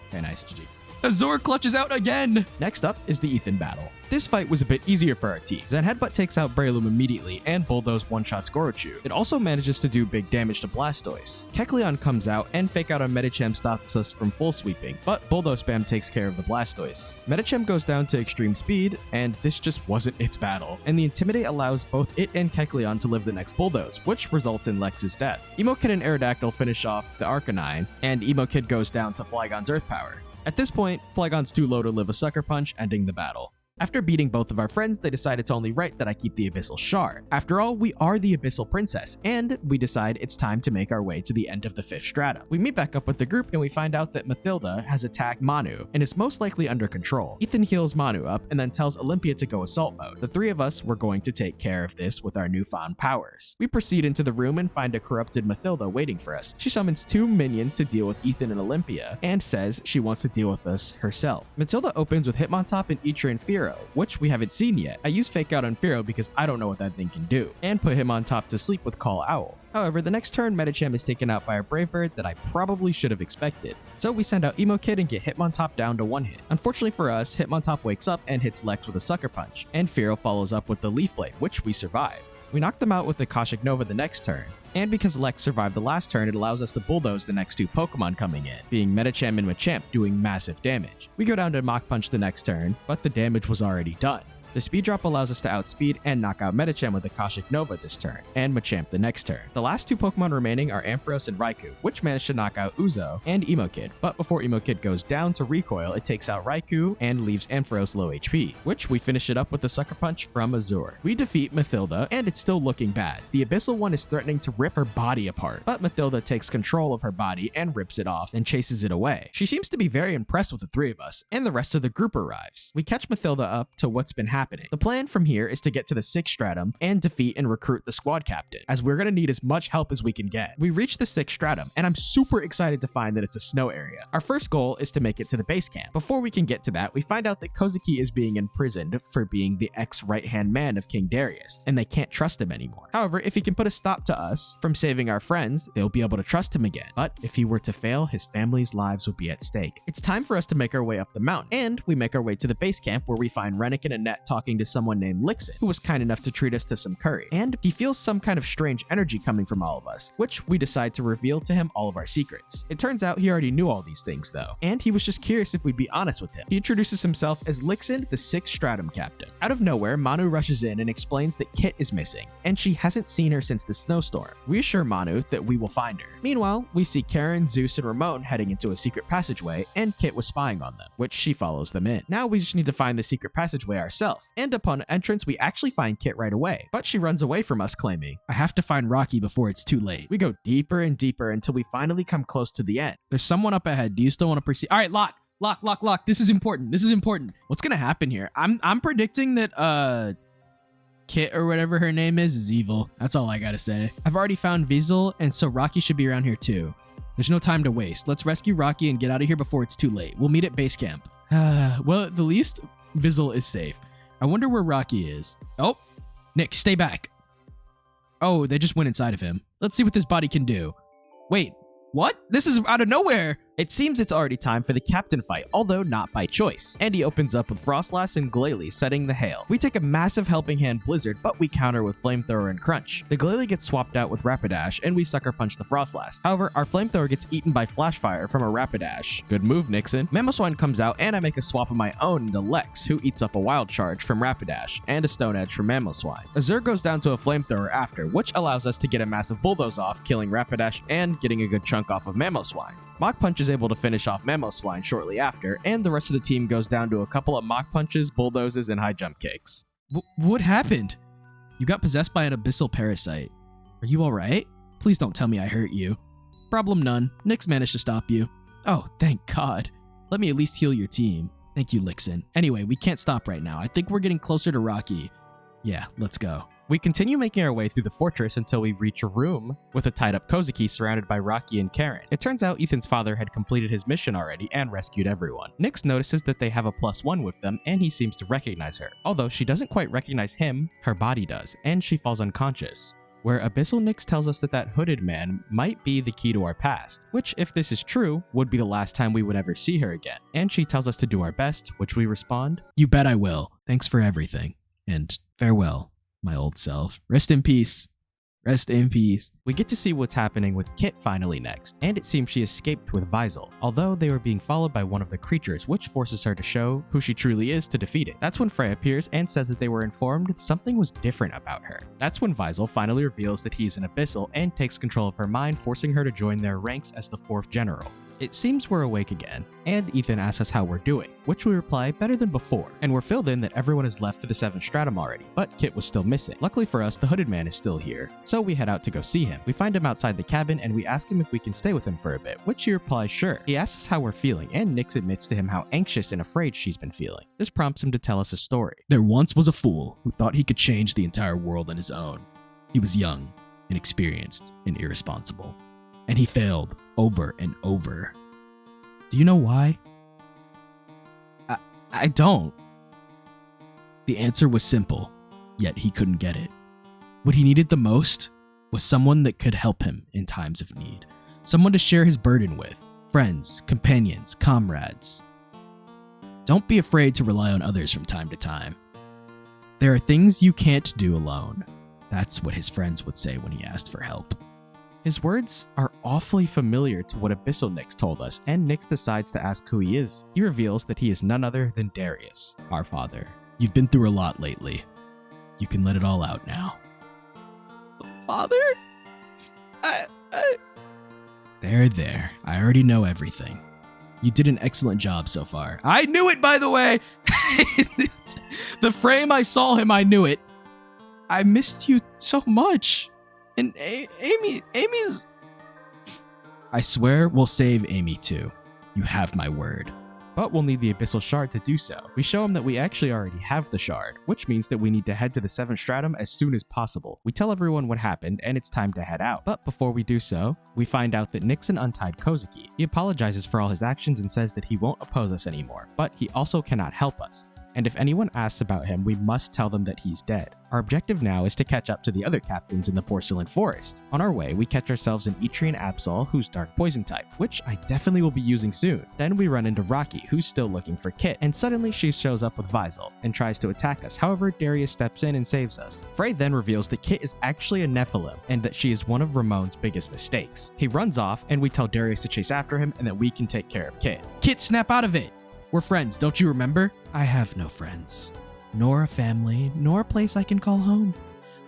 Okay, nice. GG. Azor clutches out again. Next up is the Ethan battle. This fight was a bit easier for our team. Zen Headbutt takes out Breloom immediately, and Bulldoze one-shots Gorochu. It also manages to do big damage to Blastoise. Kecleon comes out, and Fake Out on Medicham stops us from full sweeping, but Bulldoze Spam takes care of the Blastoise. Medicham goes down to extreme speed, and this just wasn't its battle, and the Intimidate allows both it and Kecleon to live the next Bulldoze, which results in Lex's death. Emo Kid and Aerodactyl finish off the Arcanine, and Emo Kid goes down to Flygon's Earth Power. At this point, Flygon's too low to live a Sucker Punch, ending the battle. After beating both of our friends, they decide it's only right that I keep the Abyssal Shard. After all, we are the Abyssal Princess, and we decide it's time to make our way to the end of the 5th stratum. We meet back up with the group and we find out that Mathilda has attacked Manu and is most likely under control. Ethan heals Manu up and then tells Olympia to go assault mode. The 3 of us were going to take care of this with our newfound powers. We proceed into the room and find a corrupted Mathilda waiting for us. She summons 2 minions to deal with Ethan and Olympia and says she wants to deal with us herself. Mathilda opens with Hitmontop and Itra and Firo, which we haven't seen yet. I use Fake Out on Firo because I don't know what that thing can do, and put him on top to sleep with Call Owl. However, the next turn, Medicham is taken out by a Brave Bird that I probably should have expected. So we send out Emo Kid and get Hitmontop down to 1 hit. Unfortunately for us, Hitmontop wakes up and hits Lex with a Sucker Punch, and Firo follows up with the Leaf Blade, which we survive. We knock them out with the Akashic Nova the next turn, and because Lex survived the last turn, it allows us to bulldoze the next 2 Pokemon coming in, being Medicham and Machamp doing massive damage. We go down to Mach Punch the next turn, but the damage was already done. The speed drop allows us to outspeed and knock out Medicham with Akashic Nova this turn, and Machamp the next turn. The last 2 Pokemon remaining are Ampharos and Raikou, which managed to knock out Uzo and Emo Kid, but before Emo Kid goes down to recoil, it takes out Raikou and leaves Ampharos low HP, which we finish it up with the Sucker Punch from Azure. We defeat Mathilda, and it's still looking bad. The Abyssal one is threatening to rip her body apart, but Mathilda takes control of her body and rips it off and chases it away. She seems to be very impressed with the 3 of us, and the rest of the group arrives. We catch Mathilda up to what's been happening. The plan from here is to get to the 6th stratum and defeat and recruit the squad captain, as we're going to need as much help as we can get. We reach the 6th stratum, and I'm super excited to find that it's a snow area. Our first goal is to make it to the base camp. Before we can get to that, we find out that Kozuki is being imprisoned for being the ex-right-hand man of King Darius, and they can't trust him anymore. However, if he can put a stop to us from saving our friends, they'll be able to trust him again. But if he were to fail, his family's lives would be at stake. It's time for us to make our way up the mountain, and we make our way to the base camp where we find Rennick and Annette talking to someone named Lixin, who was kind enough to treat us to some curry, and he feels some kind of strange energy coming from all of us, which we decide to reveal to him all of our secrets. It turns out he already knew all these things though, and he was just curious if we'd be honest with him. He introduces himself as Lixin, the 6th stratum captain. Out of nowhere, Manu rushes in and explains that Kit is missing, and she hasn't seen her since the snowstorm. We assure Manu that we will find her. Meanwhile, we see Karen, Zeus, and Ramon heading into a secret passageway, and Kit was spying on them, which she follows them in. Now we just need to find the secret passageway ourselves, and upon entrance we actually find Kit right away, but she runs away from us claiming, "I have to find Rocky before it's too late." We go deeper and deeper until we finally come close to the end. There's someone up ahead. Do you still want to proceed? All right, lock. This is important. What's gonna happen here? I'm predicting that Kit or whatever her name is evil. That's all I gotta say. I've already found Weasel, and so Rocky should be around here too. There's no time to waste. Let's rescue Rocky and get out of here before it's too late. We'll meet at base camp. Well, at the least, Weasel is safe. I wonder where Rocky is. Oh, Nick, stay back. Oh, they just went inside of him. Let's see what this body can do. Wait, what? This is out of nowhere. It seems it's already time for the captain fight, although not by choice. Andy opens up with Frostlass and Glalie setting the hail. We take a massive helping hand Blizzard, but we counter with Flamethrower and Crunch. The Glalie gets swapped out with Rapidash, and we Sucker Punch the Frostlass. However, our Flamethrower gets eaten by Flashfire from a Rapidash. Good move, Nixon. Mamoswine comes out, and I make a swap of my own into Lex, who eats up a Wild Charge from Rapidash, and a Stone Edge from Mamoswine. Azure goes down to a Flamethrower after, which allows us to get a massive Bulldoze off, killing Rapidash and getting a good chunk off of Mamoswine. Mach Punch is able to finish off Mamoswine shortly after, and the rest of the team goes down to a couple of Mach Punches, Bulldozes, and high jump kicks. What happened? You got possessed by an abyssal parasite. Are you alright? Please don't tell me I hurt you. Problem none. Nyx managed to stop you. Oh, thank God. Let me at least heal your team. Thank you, Lixin. Anyway, we can't stop right now. I think we're getting closer to Rocky. Yeah, let's go. We continue making our way through the fortress until we reach a room with a tied-up Kozuki surrounded by Rocky and Karen. It turns out Ethan's father had completed his mission already and rescued everyone. Nyx notices that they have a +1 with them, and he seems to recognize her. Although she doesn't quite recognize him, her body does, and she falls unconscious. Where Abyssal Nyx tells us that that hooded man might be the key to our past, which, if this is true, would be the last time we would ever see her again. And she tells us to do our best, which we respond, "You bet I will. Thanks for everything. And farewell, my old self. Rest in peace, Rest in peace. We get to see what's happening with Kit finally next, and it seems she escaped with Visel, although they were being followed by one of the creatures, which forces her to show who she truly is to defeat it. That's when Frey appears and says that they were informed something was different about her. That's when Visel finally reveals that he's an Abyssal and takes control of her mind, forcing her to join their ranks as the 4th General. It seems we're awake again, and Ethan asks us how we're doing, which we reply better than before, and we're filled in that everyone has left for the 7th Stratum already, but Kit was still missing. Luckily for us, the Hooded Man is still here, so we head out to go see him. We find him outside the cabin, and we ask him if we can stay with him for a bit, which he replies sure. He asks us how we're feeling, and Nyx admits to him how anxious and afraid she's been feeling. This prompts him to tell us a story. There once was a fool who thought he could change the entire world on his own. He was young, inexperienced, and irresponsible, and he failed over and over. Do you know why? I don't. The answer was simple, yet he couldn't get it. What he needed the most was someone that could help him in times of need. Someone to share his burden with. Friends, companions, comrades. Don't be afraid to rely on others from time to time. There are things you can't do alone. That's what his friends would say when he asked for help. His words are awfully familiar to what Abyssal Nyx told us, and Nyx decides to ask who he is. He reveals that he is none other than Darius, our father. You've been through a lot lately. You can let it all out now. Father? There. I already know everything. You did an excellent job so far. I knew it, by the way! The frame I saw him, I knew it. I missed you so much. And Amy's... I swear we'll save Amy too. You have my word. But we'll need the Abyssal Shard to do so. We show him that we actually already have the shard, which means that we need to head to the 7th Stratum as soon as possible. We tell everyone what happened, and it's time to head out. But before we do so, we find out that Nixon untied Kozuki. He apologizes for all his actions and says that he won't oppose us anymore, but he also cannot help us. And if anyone asks about him, we must tell them that he's dead. Our objective now is to catch up to the other captains in the Porcelain Forest. On our way, we catch ourselves an Etrian Absol who's Dark Poison type, which I definitely will be using soon. Then we run into Rocky, who's still looking for Kit, and suddenly she shows up with Visel and tries to attack us. However, Darius steps in and saves us. Frey then reveals that Kit is actually a Nephilim, and that she is one of Ramon's biggest mistakes. He runs off, and we tell Darius to chase after him and that we can take care of Kit. Kit, snap out of it! We're friends, don't you remember? I have no friends, nor a family, nor a place I can call home,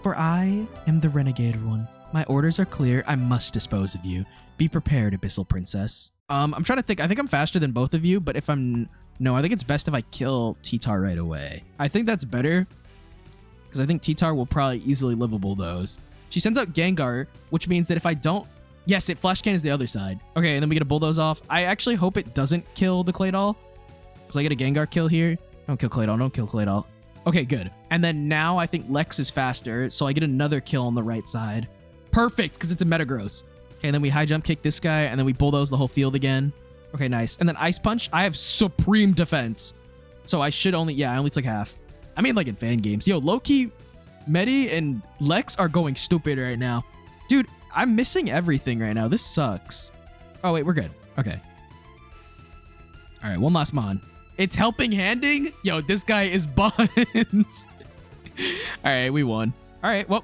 for I am the renegade one. My orders are clear, I must dispose of you. Be prepared, Abyssal Princess. I'm trying to think, I think I'm faster than both of you, but if I'm... No, I think it's best if I kill T-Tar right away. I think that's better, because I think T-Tar will probably easily livable those. She sends out Gengar, which means that if I don't... Yes, it flash cannons the other side. Okay, and then we get a Bulldoze off. I actually hope it doesn't kill the Claydol. So I get a Gengar kill here. Don't kill Claydol, don't kill Claydol. Okay, good. And then now I think Lex is faster, so I get another kill on the right side. Perfect, because it's a Metagross. Okay, and then we high jump kick this guy, and then we bulldoze the whole field again. Okay, nice. And then Ice Punch, I have supreme defense. So I should only, I only took half. I mean, like in fan games. Yo, Loki, Medi, and Lex are going stupid right now. Dude, I'm missing everything right now. This sucks. Oh, wait, we're good. Okay. All right, one last Mon. It's helping handing? Yo, this guy is buns. All right, we won. All right, well,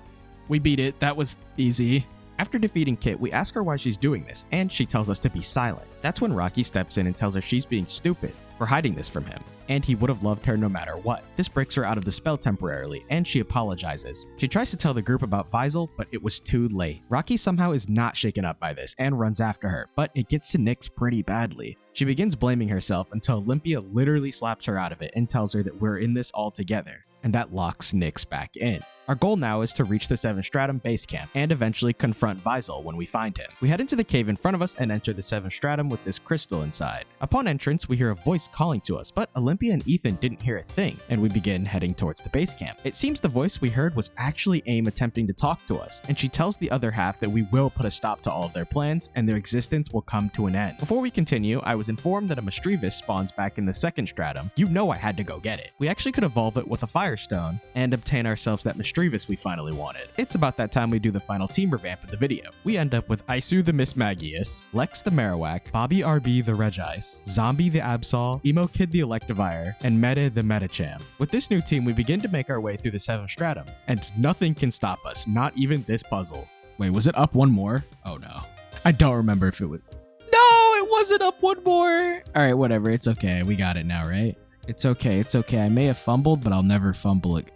we beat it. That was easy. After defeating Kit, we ask her why she's doing this, and she tells us to be silent. That's when Rocky steps in and tells her she's being stupid for hiding this from him, and he would have loved her no matter what. This breaks her out of the spell temporarily, and she apologizes. She tries to tell the group about Visel, but it was too late. Rocky somehow is not shaken up by this and runs after her, but it gets to Nyx pretty badly. She begins blaming herself until Olympia literally slaps her out of it and tells her that we're in this all together, and that locks Nyx back in. Our goal now is to reach the 7th Stratum base camp and eventually confront Visel when we find him. We head into the cave in front of us and enter the 7th Stratum with this crystal inside. Upon entrance, we hear a voice calling to us, but Olympia and Ethan didn't hear a thing, and we begin heading towards the base camp. It seems the voice we heard was actually AIM attempting to talk to us, and she tells the other half that we will put a stop to all of their plans and their existence will come to an end. Before we continue, I was was informed that a Misdreavus spawns back in the second stratum, you know I had to go get it. We actually could evolve it with a Firestone and obtain ourselves that Misdreavus we finally wanted. It's about that time we do the final team revamp of the video. We end up with Isu the Mismagius, Lex the Marowak, Bobby RB the Regice, Zombie the Absol, Emo Kid the Electivire, and Meta the Metacham. With this new team, we begin to make our way through the 7th stratum, and nothing can stop us, not even this puzzle. Wait, was it up one more? Oh no. I don't remember if it was. No, it wasn't up one more. All right, whatever. It's okay. We got it now, right? It's okay. It's okay. I may have fumbled, but I'll never fumble it.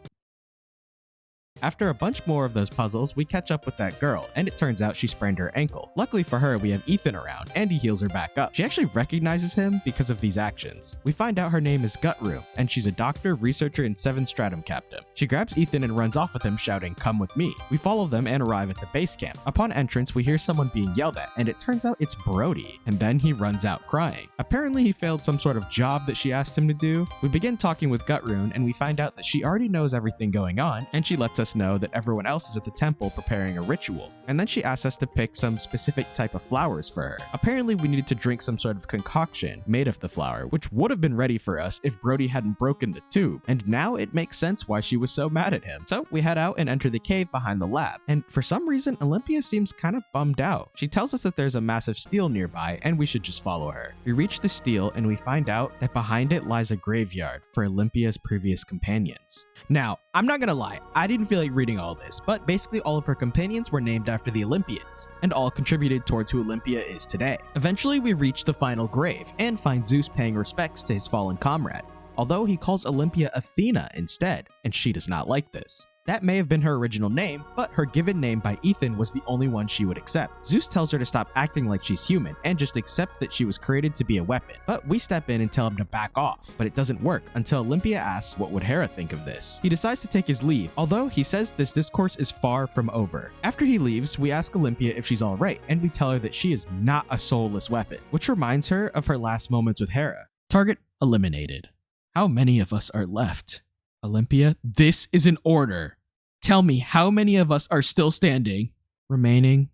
After a bunch more of those puzzles, we catch up with that girl, and it turns out she sprained her ankle. Luckily for her, we have Ethan around, and he heals her back up. She actually recognizes him because of these actions. We find out her name is Gutroom, and she's a doctor, researcher, and 7th Stratum captain. She grabs Ethan and runs off with him, shouting, "Come with me." We follow them and arrive at the base camp. Upon entrance, we hear someone being yelled at, and it turns out it's Brody, and then he runs out crying. Apparently, he failed some sort of job that she asked him to do. We begin talking with Gutroom, and we find out that she already knows everything going on, and she lets us know that everyone else is at the temple preparing a ritual. And then she asks us to pick some specific type of flowers for her. Apparently we needed to drink some sort of concoction made of the flower, which would have been ready for us if Brody hadn't broken the tube. And now it makes sense why she was so mad at him. So we head out and enter the cave behind the lab. And for some reason, Olympia seems kind of bummed out. She tells us that there's a massive stele nearby and we should just follow her. We reach the stele and we find out that behind it lies a graveyard for Olympia's previous companions. Now, I'm not gonna lie, I didn't feel like reading all this, but basically all of her companions were named after the Olympians, and all contributed towards who Olympia is today. Eventually we reach the final grave, and find Zeus paying respects to his fallen comrade, although he calls Olympia Athena instead, and she does not like this. That may have been her original name, but her given name by Ethan was the only one she would accept. Zeus tells her to stop acting like she's human and just accept that she was created to be a weapon. But we step in and tell him to back off, but it doesn't work until Olympia asks what would Hera think of this. He decides to take his leave, although he says this discourse is far from over. After he leaves, we ask Olympia if she's alright, and we tell her that she is not a soulless weapon, which reminds her of her last moments with Hera. Target eliminated. How many of us are left? Olympia, this is an order. Tell me how many of us are still standing? Remaining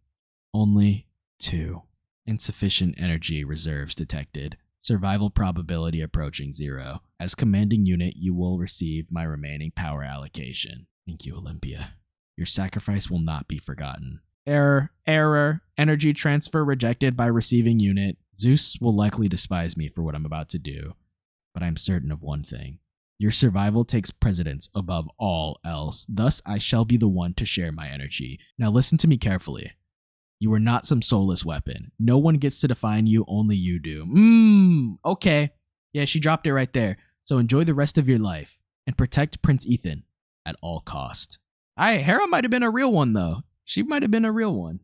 only 2. Insufficient energy reserves detected. Survival probability approaching 0. As commanding unit, you will receive my remaining power allocation. Thank you, Olympia. Your sacrifice will not be forgotten. Error. Energy transfer rejected by receiving unit. Zeus will likely despise me for what I'm about to do, but I'm certain of one thing. Your survival takes precedence above all else. Thus, I shall be the one to share my energy. Now listen to me carefully. You are not some soulless weapon. No one gets to define you, only you do. Okay. Yeah, she dropped it right there. So enjoy the rest of your life and protect Prince Ethan at all cost. Hera might have been a real one though. She might have been a real one.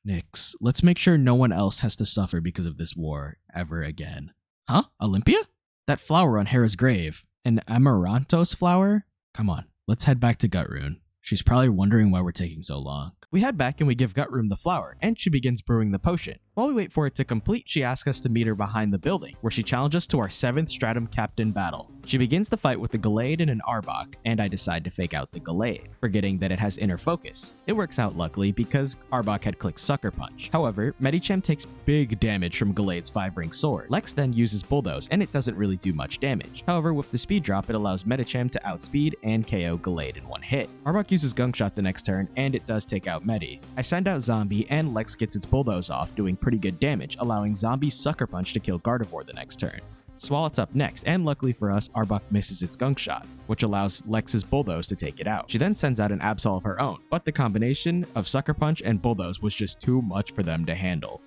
Nyx, let's make sure no one else has to suffer because of this war ever again. Huh? Olympia? That flower on Hera's grave. An Amaranthos flower? Come on, let's head back to Gutroom. She's probably wondering why we're taking so long. We head back and we give Gutroom the flower, and she begins brewing the potion. While we wait for it to complete, she asks us to meet her behind the building, where she challenges us to our 7th Stratum Captain battle. She begins the fight with the Gallade and an Arbok, and I decide to fake out the Gallade, forgetting that it has inner focus. It works out luckily because Arbok had clicked Sucker Punch. However, Medicham takes big damage from Gallade's 5-ring sword. Lex then uses Bulldoze, and it doesn't really do much damage. However, with the speed drop, it allows Medicham to outspeed and KO Gallade in one hit. Arbok uses Gunk Shot the next turn, and it does take out Medi. I send out Zombie, and Lex gets its Bulldoze off, doing pretty good damage, allowing Zombie's Sucker Punch to kill Gardevoir the next turn. Swalot's up next, and luckily for us, Arbok misses its Gunk Shot, which allows Lex's Bulldoze to take it out. She then sends out an Absol of her own, but the combination of Sucker Punch and Bulldoze was just too much for them to handle.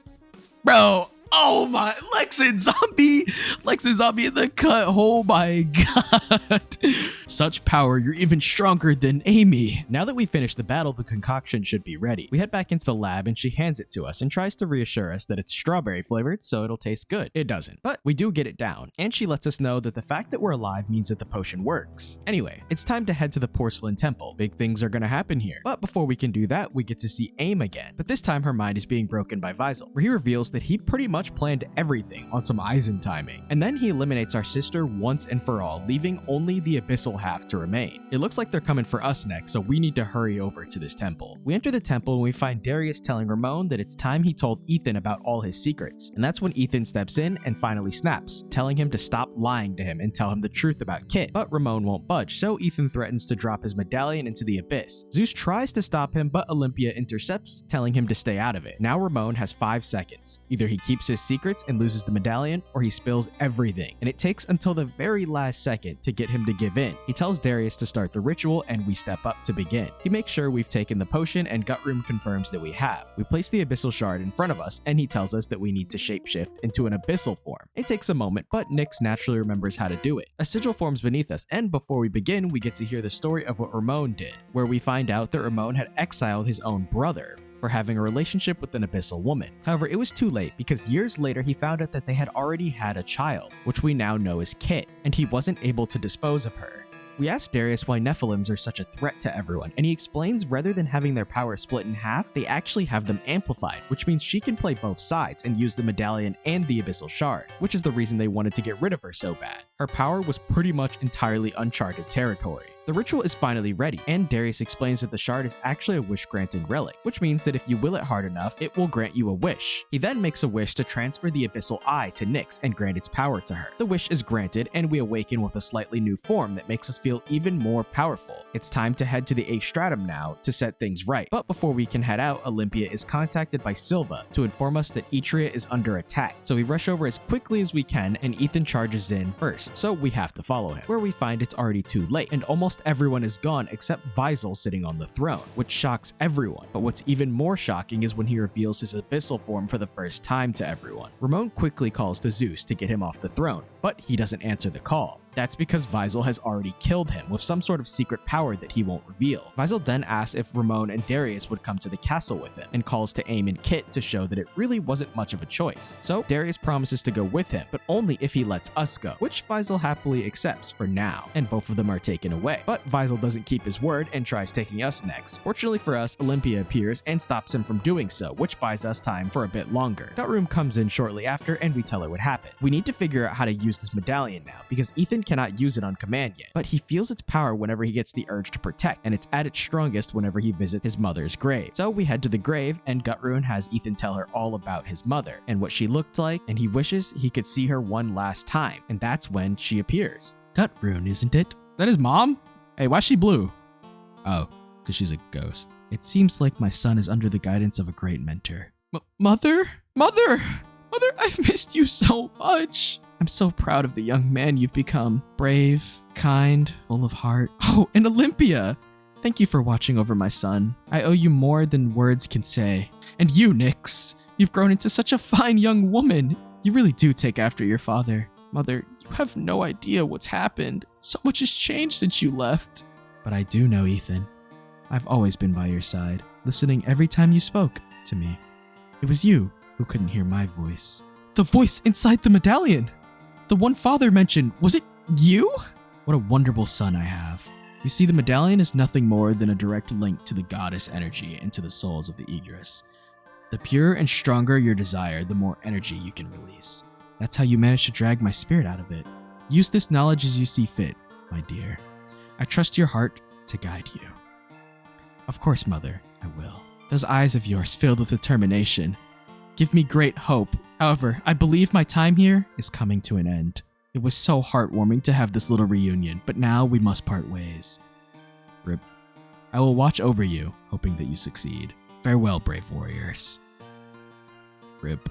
Bro, oh my, Lex and Zombie in the cut, oh my god. Such power, you're even stronger than Amy. Now that we finished the battle, the concoction should be ready. We head back into the lab and she hands it to us and tries to reassure us that it's strawberry flavored, so it'll taste good. It doesn't, but we do get it down, and she lets us know that the fact that we're alive means that the potion works. Anyway, it's time to head to the Porcelain Temple. Big things are gonna happen here, but before we can do that, we get to see Aim again, but this time her mind is being broken by Visel, where he reveals that he pretty much planned everything on some Eisen timing. everything. And then he eliminates our sister once and for all, leaving only the abyssal half to remain. It looks like they're coming for us next, so we need to hurry over to this temple. We enter the temple and we find Darius telling Ramon that it's time he told Ethan about all his secrets. And that's when Ethan steps in and finally snaps, telling him to stop lying to him and tell him the truth about Kit. But Ramon won't budge, so Ethan threatens to drop his medallion into the abyss. Zeus tries to stop him, but Olympia intercepts, telling him to stay out of it. Now Ramon has 5 seconds. Either he keeps his secrets and loses the medallion, or he spills everything, and it takes until the very last second to get him to give in. He tells Darius to start the ritual, and we step up to begin. He makes sure we've taken the potion, and Gutroom confirms that we have. We place the abyssal shard in front of us, and he tells us that we need to shapeshift into an abyssal form. It takes a moment, but Nyx naturally remembers how to do it. A sigil forms beneath us, and before we begin, we get to hear the story of what Ramon did, where we find out that Ramon had exiled his own brother for having a relationship with an abyssal woman. However, it was too late because years later he found out that they had already had a child, which we now know as Kit, and he wasn't able to dispose of her. We asked Darius why Nephilims are such a threat to everyone, and he explains rather than having their power split in half, they actually have them amplified, which means she can play both sides and use the medallion and the abyssal shard, which is the reason they wanted to get rid of her so bad. Her power was pretty much entirely uncharted territory. The ritual is finally ready, and Darius explains that the shard is actually a wish-granting relic, which means that if you will it hard enough, it will grant you a wish. He then makes a wish to transfer the abyssal eye to Nyx and grant its power to her. The wish is granted, and we awaken with a slightly new form that makes us feel even more powerful. It's time to head to the 8th stratum now to set things right. But before we can head out, Olympia is contacted by Silva to inform us that Etria is under attack. So we rush over as quickly as we can, and Ethan charges in first, so we have to follow him, where we find it's already too late, and almost everyone is gone except Visel sitting on the throne, which shocks everyone. But what's even more shocking is when he reveals his abyssal form for the first time to everyone. Ramon quickly calls to Zeus to get him off the throne, but he doesn't answer the call. That's because Visel has already killed him with some sort of secret power that he won't reveal. Visel then asks if Ramon and Darius would come to the castle with him, and calls to Aim and Kit to show that it really wasn't much of a choice. So Darius promises to go with him, but only if he lets us go, which Visel happily accepts for now, and both of them are taken away. But Visel doesn't keep his word and tries taking us next. Fortunately for us, Olympia appears and stops him from doing so, which buys us time for a bit longer. Gutroom comes in shortly after, and we tell her what happened. We need to figure out how to use this medallion now, because Ethan cannot use it on command yet, but he feels its power whenever he gets the urge to protect, and it's at its strongest whenever he visits his mother's grave. So we head to the grave, and Gutroom has Ethan tell her all about his mother and what she looked like, and he wishes he could see her one last time, and that's when she appears. Gutroom, isn't it? That his mom? Hey, why's she blue? Oh, because she's a ghost. It seems like my son is under the guidance of a great mentor. Mother? Mother! Mother, I've missed you so much. I'm so proud of the young man you've become. Brave, kind, full of heart. Oh, and Olympia! Thank you for watching over my son. I owe you more than words can say. And you, Nyx, you've grown into such a fine young woman. You really do take after your father. Mother, you have no idea what's happened. So much has changed since you left. But I do know, Ethan. I've always been by your side, listening every time you spoke to me. It was you who couldn't hear my voice. The voice inside the medallion! The one father mentioned, was it you? What a wonderful son I have. You see, the medallion is nothing more than a direct link to the goddess energy and to the souls of the Egress. The purer and stronger your desire, the more energy you can release. That's how you manage to drag my spirit out of it. Use this knowledge as you see fit, my dear. I trust your heart to guide you. Of course, Mother, I will. Those eyes of yours filled with determination give me great hope. However, I believe my time here is coming to an end. It was so heartwarming to have this little reunion, but now we must part ways. Rip. I will watch over you, hoping that you succeed. Farewell, brave warriors. Rip.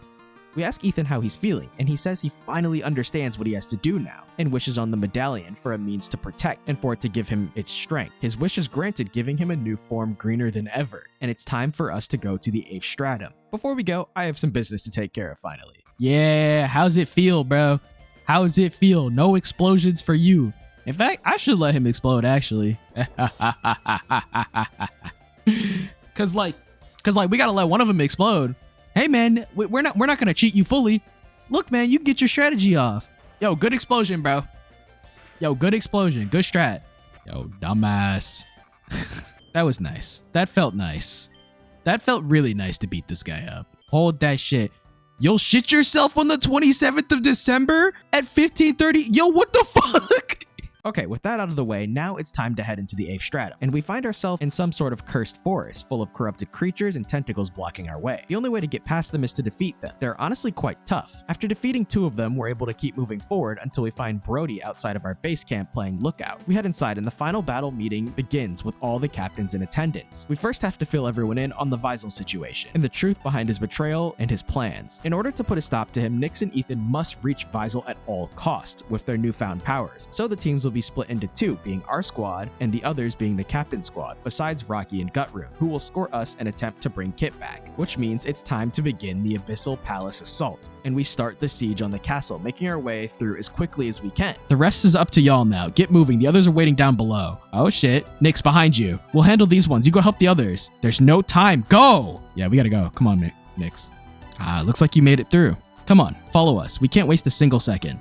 We ask Ethan how he's feeling, and he says he finally understands what he has to do now, and wishes on the medallion for a means to protect and for it to give him its strength. His wish is granted, giving him a new form greener than ever, and it's time for us to go to the 8th stratum. Before we go, I have some business to take care of finally. Yeah, how's it feel, bro? How's it feel? No explosions for you. In fact, I should let him explode, actually. Cause like we gotta let one of them explode. Hey man, we're not gonna cheat you fully. Look man, you can get your strategy off. Yo, good explosion, bro. Yo, good explosion, good strat. Yo, dumbass. That was nice. That felt nice. That felt really nice to beat this guy up. Hold that shit. You'll shit yourself on the 27th of December at 15:30. Yo, what the fuck? Okay, with that out of the way, now it's time to head into the 8th stratum, and we find ourselves in some sort of cursed forest full of corrupted creatures and tentacles blocking our way. The only way to get past them is to defeat them. They're honestly quite tough. After defeating 2 of them, we're able to keep moving forward until we find Brody outside of our base camp playing lookout. We head inside and the final battle meeting begins with all the captains in attendance. We first have to fill everyone in on the Visel situation and the truth behind his betrayal and his plans. In order to put a stop to him, Nyx and Ethan must reach Visel at all costs with their newfound powers, so the teams will be split into 2, being our squad and the others being the captain squad, besides Rocky and Gutroom, who will score us and attempt to bring Kit back, which means it's time to begin the Abyssal Palace assault, and we start the siege on the castle, making our way through as quickly as we can. The rest is up to y'all now. Get moving. The others are waiting down below. Oh shit. Nyx, behind you. We'll handle these ones. You go help the others. There's no time. Go! Yeah, we gotta go. Come on, Nyx. Looks like you made it through. Come on, follow us. We can't waste a single second.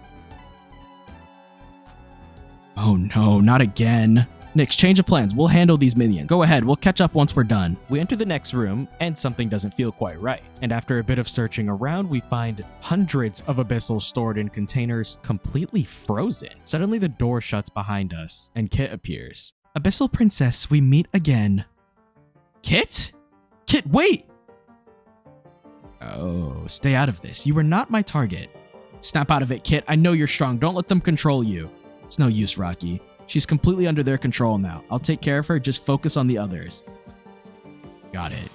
Oh no, not again. Nyx, change of plans. We'll handle these minions. Go ahead, we'll catch up once we're done. We enter the next room, and something doesn't feel quite right. And after a bit of searching around, we find hundreds of abyssals stored in containers, completely frozen. Suddenly, the door shuts behind us, and Kit appears. Abyssal Princess, we meet again. Kit? Kit, wait! Oh, stay out of this. You are not my target. Snap out of it, Kit. I know you're strong. Don't let them control you. It's no use, Rocky. She's completely under their control now. I'll take care of her. Just focus on the others. Got it.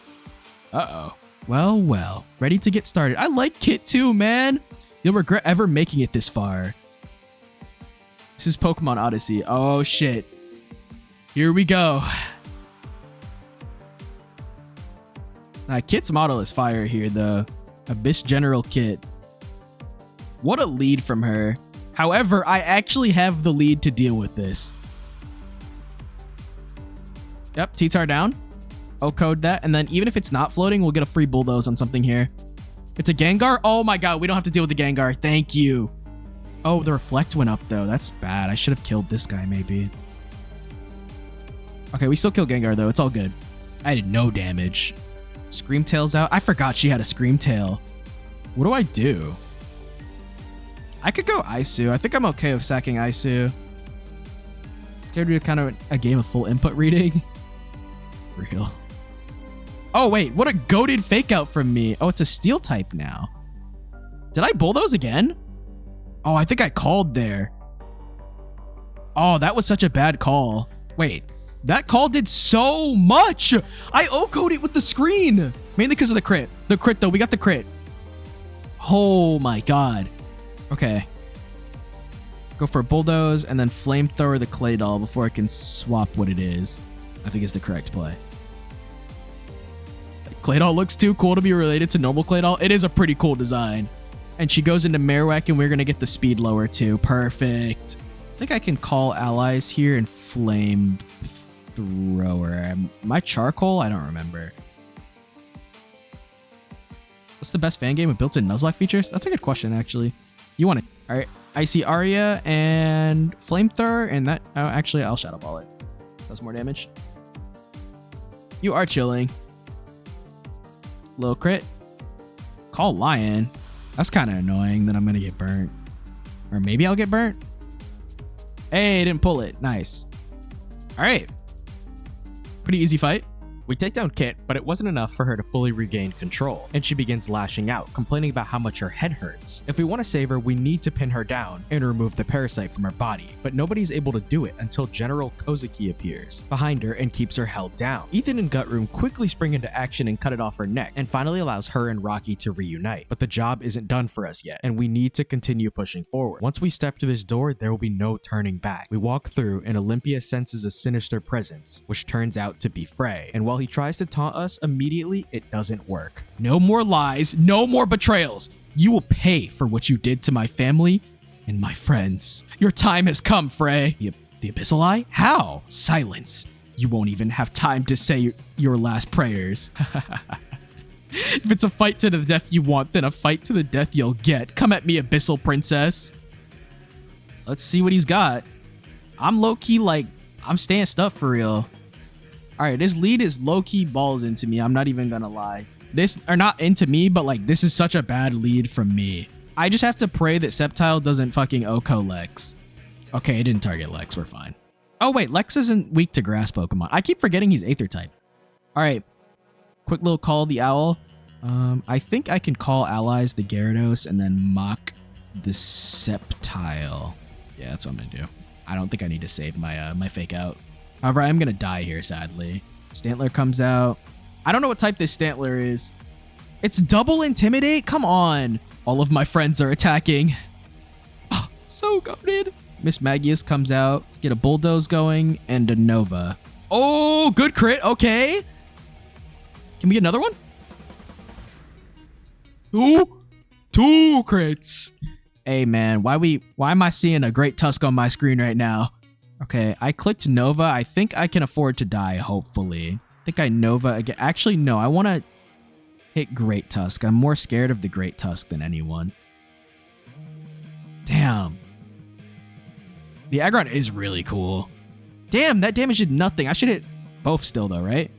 Uh-oh. Well. Ready to get started. I like Kit too, man. You'll regret ever making it this far. This is Pokemon Odyssey. Oh, shit. Here we go. Kit's model is fire here, though. Abyss General Kit. What a lead from her. However, I actually have the lead to deal with this. Yep, T-Tar down. O-code that. And then even if it's not floating, we'll get a free bulldoze on something here. It's a Gengar? Oh my god, we don't have to deal with the Gengar. Thank you. Oh, the Reflect went up, though. That's bad. I should have killed this guy, maybe. Okay, we still kill Gengar, though. It's all good. I did no damage. Screamtail's out. I forgot she had a Screamtail. What do I do? I could go Isu. I think I'm okay with sacking Isu. Scared to do kind of a game of full input reading. Real. Oh, wait. What a goated fake out from me. Oh, it's a steel type now. Did I bulldoze again? Oh, I think I called there. Oh, that was such a bad call. Wait. That call did so much. I O-code it with the screen. Mainly because of the crit. The crit, though. We got the crit. Oh, my God. Okay. Go for a bulldoze and then flamethrower the clay doll before I can swap what it is. I think it's the correct play. Clay doll looks too cool to be related to normal clay doll. It is a pretty cool design. And she goes into Marowak and we're going to get the speed lower too. Perfect. I think I can call allies here and flame thrower. My charcoal? I don't remember. What's the best fan game with built-in Nuzlocke features? That's a good question, actually. You want it. All right. I see Arya and Flamethrower, and that... Oh, actually, I'll Shadow Ball it. Does more damage. You are chilling. Little crit. Call Lion. That's kind of annoying that I'm going to get burnt. Or maybe I'll get burnt. Hey, didn't pull it. Nice. All right. Pretty easy fight. We take down Kit, but it wasn't enough for her to fully regain control, and she begins lashing out, complaining about how much her head hurts. If we want to save her, we need to pin her down and remove the parasite from her body, but nobody's able to do it until General Kozuki appears behind her and keeps her held down. Ethan and Gutroom quickly spring into action and cut it off her neck, and finally allows her and Rocky to reunite. But the job isn't done for us yet, and we need to continue pushing forward. Once we step through this door, there will be no turning back. We walk through, and Olympia senses a sinister presence, which turns out to be Frey, and while he tries to taunt us immediately, it doesn't work. No more lies, no more betrayals. You will pay for what you did to my family and my friends. Your time has come, Frey. The Abyssal Eye? How? Silence. You won't even have time to say your last prayers. If it's a fight to the death you want, then a fight to the death you'll get. Come at me, Abyssal Princess. Let's see what he's got. I'm low-key, like, I'm staying stuff for real. All right, this lead is low-key balls into me. I'm not even gonna lie. This are not into me, but like this is such a bad lead from me. I just have to pray that Sceptile doesn't fucking Oko Lex. Okay, it didn't target Lex. We're fine. Oh wait, Lex isn't weak to grass Pokemon. I keep forgetting he's Aether type. All right, quick little call the owl. I think I can call allies the Gyarados and then mock the Sceptile. Yeah, that's what I'm gonna do. I don't think I need to save my my fake out. However, I'm gonna die here, sadly. Stantler comes out. I don't know what type this Stantler is. It's double Intimidate? Come on. All of my friends are attacking. Oh, so goated. Miss Magius comes out. Let's get a Bulldoze going and a Nova. Oh, good crit. Okay. Can we get another one? Two crits. Hey, man. Why am I seeing a Great Tusk on my screen right now? Okay, I clicked Nova. I think I can afford to die, hopefully. I think I Nova again. Actually, no. I want to hit Great Tusk. I'm more scared of the Great Tusk than anyone. Damn. The Aggron is really cool. Damn, that damage did nothing. I should hit both still, though, right?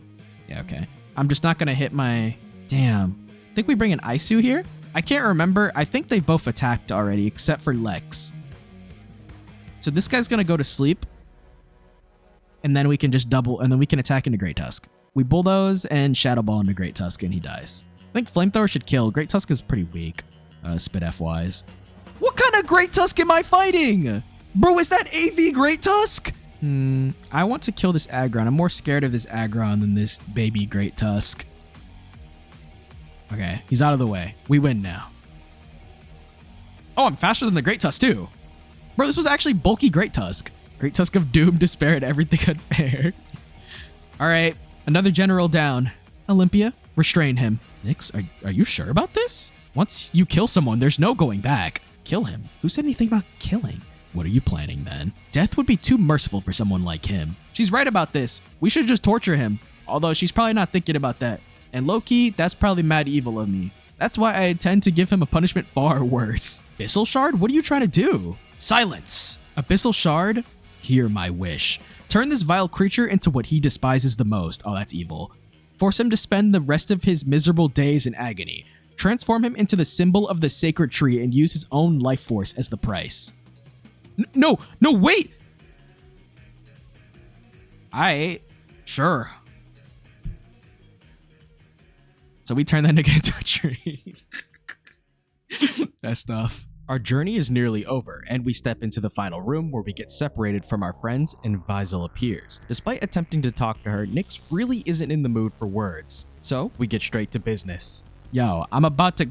Yeah, okay. I'm just not going to hit my... Damn. I think we bring an Isu here? I can't remember. I think they both attacked already, except for Lex. So this guy's going to go to sleep. And then we can just double... And then we can attack into Great Tusk. We Bulldoze and Shadow Ball into Great Tusk, and he dies. I think Flamethrower should kill. Great Tusk is pretty weak, Spit F-wise. What kind of Great Tusk am I fighting? Bro, is that AV Great Tusk? I want to kill this Aggron. I'm more scared of this Aggron than this baby Great Tusk. Okay, he's out of the way. We win now. Oh, I'm faster than the Great Tusk, too. Bro, this was actually bulky Great Tusk. Great Tusk of Doom, Despair, and everything unfair. All right, another general down. Olympia, restrain him. Nyx, are you sure about this? Once you kill someone, there's no going back. Kill him? Who said anything about killing? What are you planning then? Death would be too merciful for someone like him. She's right about this. We should just torture him. Although she's probably not thinking about that. And low-key, that's probably mad evil of me. That's why I intend to give him a punishment far worse. Abyssal Shard? What are you trying to do? Silence. Abyssal Shard? Hear my wish. Turn this vile creature into what he despises the most. Oh, that's evil. Force him to spend the rest of his miserable days in agony. Transform him into the symbol of the sacred tree and use his own life force as the price. No, wait! Sure. So we turn that nigga into a tree. That stuff. Our journey is nearly over, and we step into the final room where we get separated from our friends and Visel appears. Despite attempting to talk to her, Nyx really isn't in the mood for words. So we get straight to business. Yo, I'm about to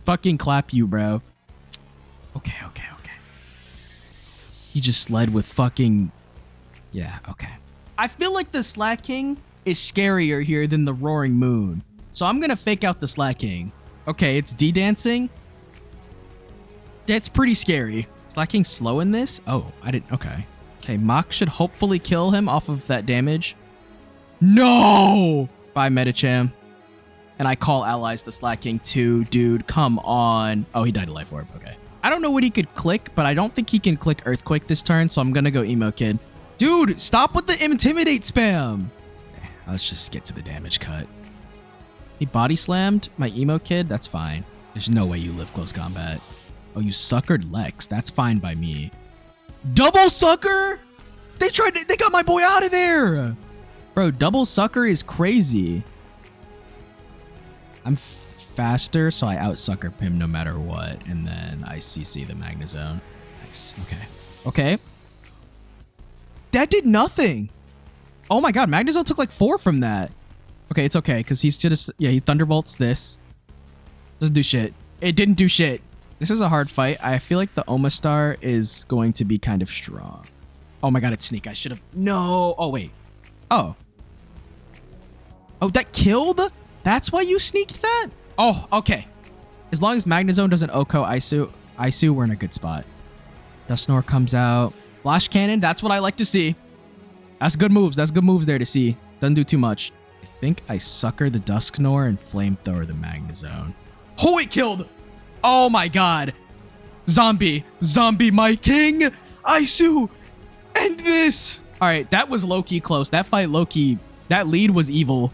fucking clap you, bro. Okay. He just led with fucking... Yeah, okay. I feel like the Slacking is scarier here than the Roaring Moon. So I'm gonna fake out the Slacking. Okay, it's D-dancing. That's pretty scary. Slacking slow in this? Oh, I didn't... Okay. Okay, Mach should hopefully kill him off of that damage. No! Bye, Medicham. And I call allies the Slacking too. Dude, come on. Oh, he died to Life Orb. Okay. I don't know what he could click, but I don't think he can click Earthquake this turn, so I'm gonna go Emo Kid. Dude, stop with the Intimidate spam! Okay, let's just get to the damage cut. He body slammed my Emo Kid? That's fine. There's no way you live close combat. Oh, you suckered Lex. That's fine by me. Double sucker? They got my boy out of there! Bro, double sucker is crazy. I'm faster, so I out-sucker him no matter what. And then I CC the Magnezone. Nice. Okay. That did nothing. Oh my god, Magnezone took like 4 from that. Okay, it's okay, because he's just... Yeah, he Thunderbolts this. Doesn't do shit. It didn't do shit. This is a hard fight. I feel like the Omastar is going to be kind of strong. Oh my god, it's Sneak. I should have... No. Oh, wait. Oh. Oh, that killed? That's why you sneaked that? Oh, okay. As long as Magnezone doesn't Oko Isu, we're in a good spot. Dusknoir comes out. Flash Cannon, that's what I like to see. That's good moves. That's good moves there to see. Doesn't do too much. I think I sucker the Dusknoir and Flamethrower the Magnezone. Oh, it killed! Oh my god. Zombie, my king! Isu! End this! Alright, that was low-key close. That fight low-key, that lead was evil.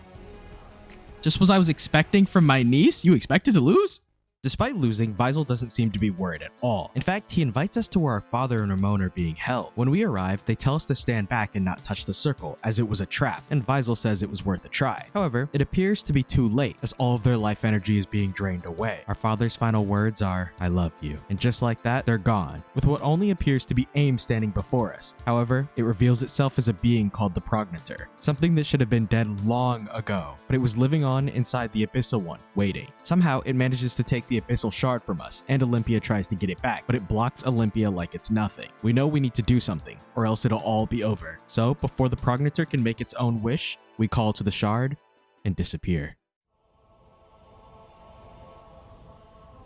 Just what I was expecting from my niece? You expected to lose? Despite losing, Visel doesn't seem to be worried at all. In fact, he invites us to where our father and Ramon are being held. When we arrive, they tell us to stand back and not touch the circle, as it was a trap, and Visel says it was worth a try. However, it appears to be too late, as all of their life energy is being drained away. Our father's final words are, "I love you." And just like that, they're gone, with what only appears to be AIM standing before us. However, it reveals itself as a being called the Progenitor, something that should have been dead long ago, but it was living on inside the Abyssal one, waiting. Somehow, it manages to take the Abyssal Shard from us, and Olympia tries to get it back, but it blocks Olympia like it's nothing. We know we need to do something, or else it'll all be over. So, before the Progenitor can make its own wish, we call to the shard and disappear.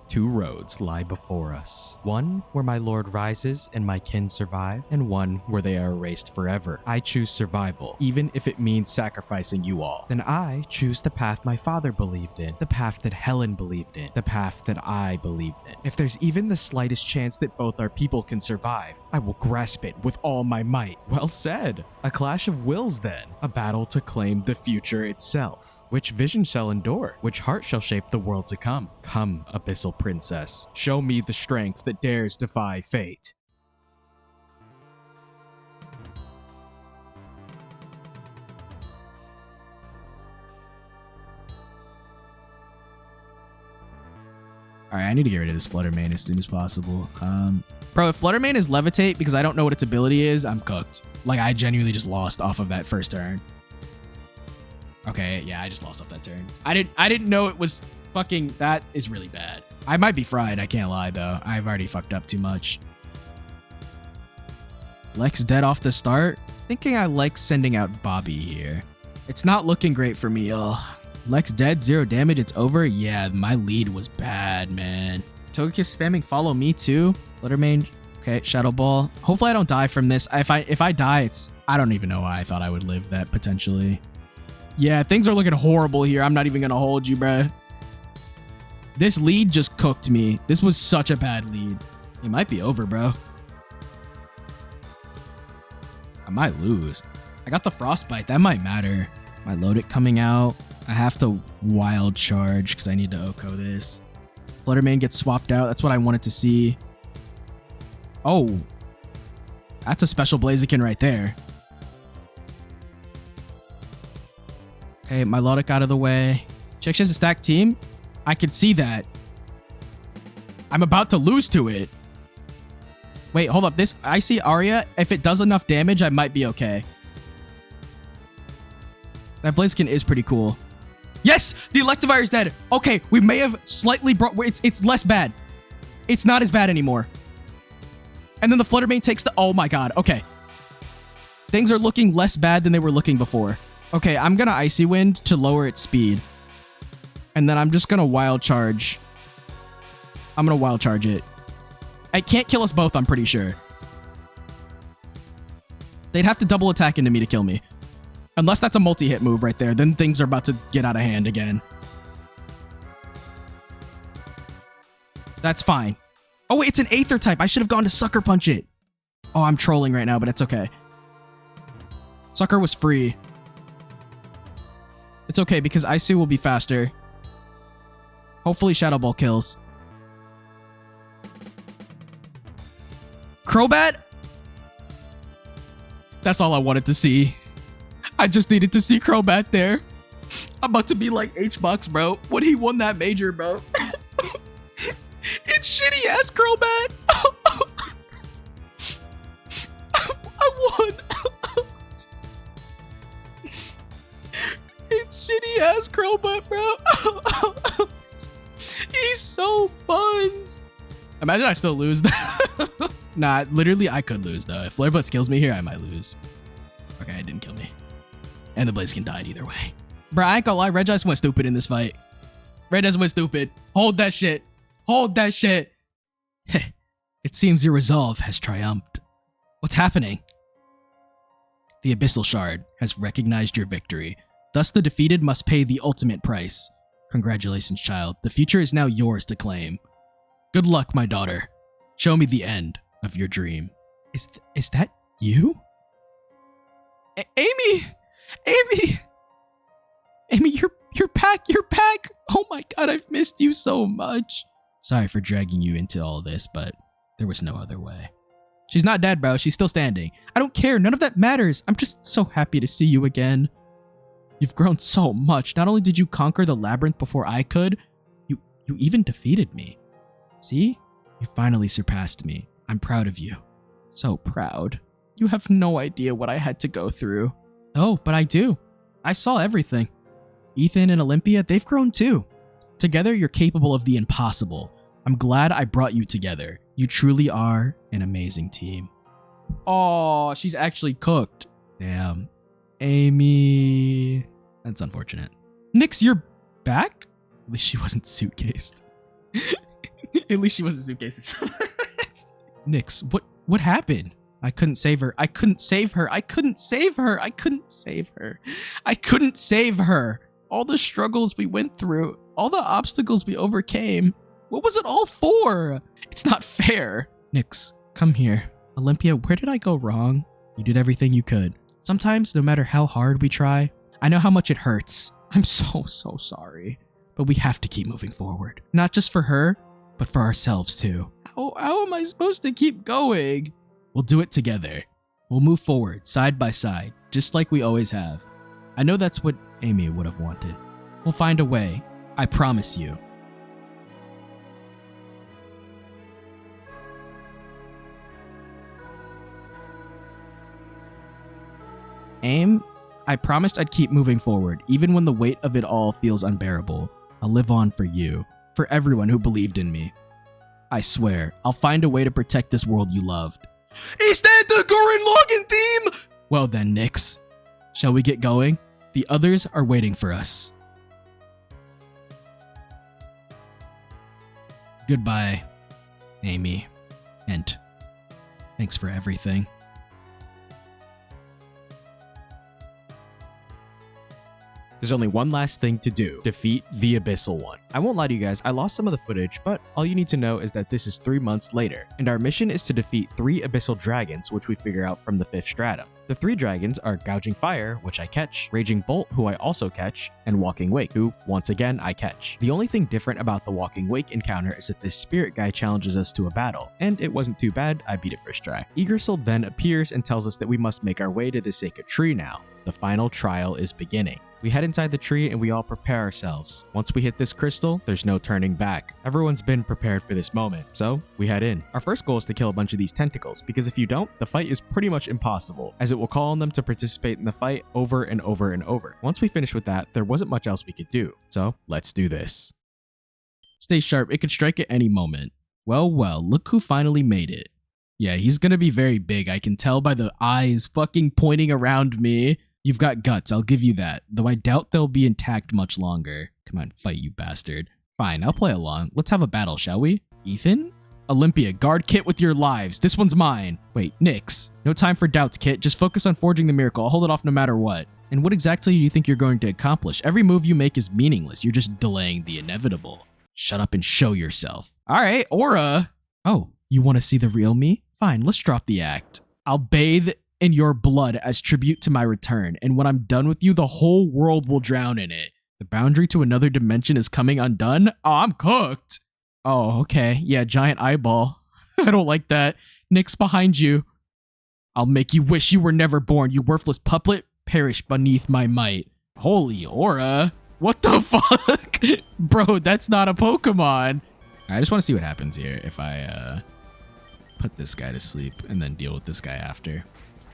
Two roads lie before us. One where my lord rises and my kin survive, and one where they are erased forever. I choose survival, even if it means sacrificing you all. Then I choose the path my father believed in, the path that Helen believed in, the path that I believed in. If there's even the slightest chance that both our people can survive, I will grasp it with all my might. Well said. A clash of wills then. A battle to claim the future itself. Which vision shall endure? Which heart shall shape the world to come? Come, Abyssal Princess. Show me the strength that dares defy fate. All right, I need to get rid of this Fluttermane as soon as possible. Bro, if Fluttermane is Levitate because I don't know what its ability is, I'm cooked. Like, I genuinely just lost off of that first turn. Okay, yeah, I just lost off that turn. I didn't know it was fucking... That is really bad. I might be fried, I can't lie, though. I've already fucked up too much. Lex dead off the start? Thinking I like sending out Bobby here. It's not looking great for me, y'all. Lex dead, 0 damage, it's over? Yeah, my lead was bad, man. Togekiss spamming follow me too. Fluttermane, okay, Shadow Ball. Hopefully I don't die from this. If I die, it's... I don't even know why I thought I would live that potentially. Yeah, things are looking horrible here. I'm not even gonna hold you, bruh. This lead just cooked me. This was such a bad lead. It might be over, bro. I might lose. I got the Frostbite. That might matter. My Loaded coming out. I have to Wild Charge because I need to OHKO this. Fluttermane gets swapped out. That's what I wanted to see. Oh. That's a special Blaziken right there. Okay, my Logic out of the way. Chex has a stacked team. I can see that. I'm about to lose to it. Wait, hold up. This I see Arya. If it does enough damage, I might be okay. That Blaziken is pretty cool. Yes! The Electivire is dead. Okay, we may have slightly brought... It's less bad. It's not as bad anymore. And then the Fluttermane takes the... Oh my god. Okay. Things are looking less bad than they were looking before. Okay, I'm gonna Icy Wind to lower its speed. And then I'm just gonna Wild Charge. I'm gonna Wild Charge it. It can't kill us both, I'm pretty sure. They'd have to double attack into me to kill me. Unless that's a multi-hit move right there. Then things are about to get out of hand again. That's fine. Oh, wait, it's an Aether type. I should have gone to Sucker Punch it. Oh, I'm trolling right now, but it's okay. Sucker was free. It's okay because Icy will be faster. Hopefully Shadow Ball kills. Crobat? That's all I wanted to see. I just needed to see Crobat there. I'm about to be like H-Box, bro. When he won that major, bro. It's shitty ass Crobat. I won. It's shitty ass Crobat, bro. He's so buns. Imagine I still lose that. Nah, literally I could lose though. If Flare Blitz kills me here, I might lose. Okay, it didn't kill me. And the Blaziken died either way. Bruh, I ain't gonna lie, Red Eyes went stupid in this fight. Red Eyes went stupid. Hold that shit. Hold that shit. It seems your resolve has triumphed. What's happening? The Abyssal Shard has recognized your victory. Thus the defeated must pay the ultimate price. Congratulations, child. The future is now yours to claim. Good luck, my daughter. Show me the end of your dream. Is that you? Amy! Amy! Amy, You're back! You're back! Oh my god, I've missed you so much. Sorry for dragging you into all this, but there was no other way. She's not dead, bro. She's still standing. I don't care. None of that matters. I'm just so happy to see you again. You've grown so much. Not only did you conquer the labyrinth before I could, you even defeated me. See? You finally surpassed me. I'm proud of you. So proud. You have no idea what I had to go through. Oh, but I do. I saw everything. Ethan and Olympia, they've grown too. Together, you're capable of the impossible. I'm glad I brought you together. You truly are an amazing team. Oh, she's actually cooked. Damn. Amy. That's unfortunate. Nyx, you're back? At least she wasn't suitcased. At least she wasn't suitcased. Nyx, what happened? I couldn't save her. I couldn't save her. I couldn't save her. I couldn't save her. I couldn't save her. All the struggles we went through, all the obstacles we overcame. What was it all for? It's not fair. Nyx, come here. Olympia, where did I go wrong? You did everything you could. Sometimes, no matter how hard we try, I know how much it hurts. I'm so sorry. But we have to keep moving forward. Not just for her, but for ourselves too. How am I supposed to keep going? We'll do it together. We'll move forward, side by side, just like we always have. I know that's what Amy would have wanted. We'll find a way. I promise you. Aim, I promised I'd keep moving forward, even when the weight of it all feels unbearable. I'll live on for you, for everyone who believed in me. I swear, I'll find a way to protect this world you loved. Is that the Gurren Lagann theme? Well then, Nyx. Shall we get going? The others are waiting for us. Goodbye, Amy. And thanks for everything. There's only one last thing to do. Defeat the Abyssal One. I won't lie to you guys, I lost some of the footage, but all you need to know is that this is 3 months later, and our mission is to defeat 3 Abyssal Dragons, which we figure out from the 5th stratum. The 3 dragons are Gouging Fire, which I catch, Raging Bolt, who I also catch, and Walking Wake, who, once again, I catch. The only thing different about the Walking Wake encounter is that this spirit guy challenges us to a battle, and it wasn't too bad, I beat it first try. Eagersoul then appears and tells us that we must make our way to the Sacred Tree now. The final trial is beginning. We head inside the tree and we all prepare ourselves. Once we hit this crystal, there's no turning back. Everyone's been prepared for this moment, so we head in. Our first goal is to kill a bunch of these tentacles, because if you don't, the fight is pretty much impossible, as it will call on them to participate in the fight over and over and over. Once we finish with that, there wasn't much else we could do, so let's do this. Stay sharp, it could strike at any moment. Well, look who finally made it. Yeah, he's gonna be very big, I can tell by the eyes fucking pointing around me. You've got guts, I'll give you that, though I doubt they'll be intact much longer. Come on, fight you bastard. Fine, I'll play along. Let's have a battle, shall we? Ethan? Olympia, guard Kit with your lives. This one's mine. Wait, Nyx. No time for doubts, Kit. Just focus on forging the miracle. I'll hold it off no matter what. And what exactly do you think you're going to accomplish? Every move you make is meaningless. You're just delaying the inevitable. Shut up and show yourself. All right, Aura. Oh, you want to see the real me? Fine, let's drop the act. I'll bathe in your blood as tribute to my return, and when I'm done with you, the whole world will drown in it. The boundary to another dimension is coming undone? Oh, I'm cooked. Oh, okay. Yeah, giant eyeball. I don't like that. Nyx behind you. I'll make you wish you were never born, you worthless puppet. Perish beneath my might. Holy Aura. What the fuck? Bro, that's not a Pokemon. I just want to see what happens here if I put this guy to sleep and then deal with this guy after.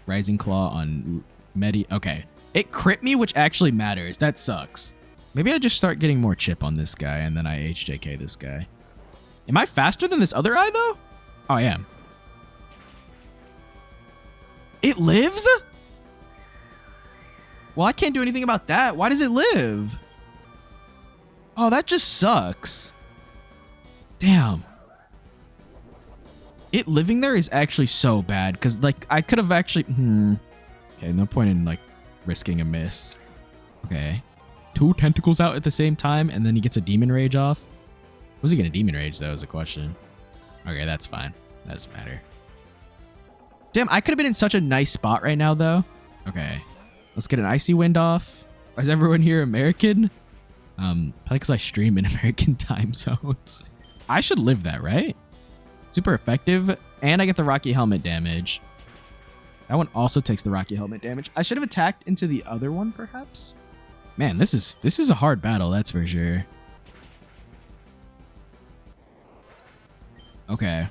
Rising Claw on Medi. Okay. It crit me, which actually matters. That sucks. Maybe I just start getting more chip on this guy and then I HJK this guy. Am I faster than this other eye, though? Oh, I am. It lives? Well, I can't do anything about that. Why does it live? Oh, that just sucks. Damn. It living there is actually so bad, because, like, I could have actually... Okay, no point in, like, risking a miss. Okay. 2 tentacles out at the same time, and then he gets a Demon Rage off. Was he going to Demon Rage? That was a question. Okay, that's fine. That doesn't matter. Damn, I could have been in such a nice spot right now, though. Okay. Let's get an Icy Wind off. Is everyone here American? Probably because I stream in American time zones. I should live that, right? Super effective, and I get the Rocky Helmet damage. That one also takes the Rocky Helmet damage. I should have attacked into the other one, perhaps? Man, this is a hard battle, that's for sure. Okay.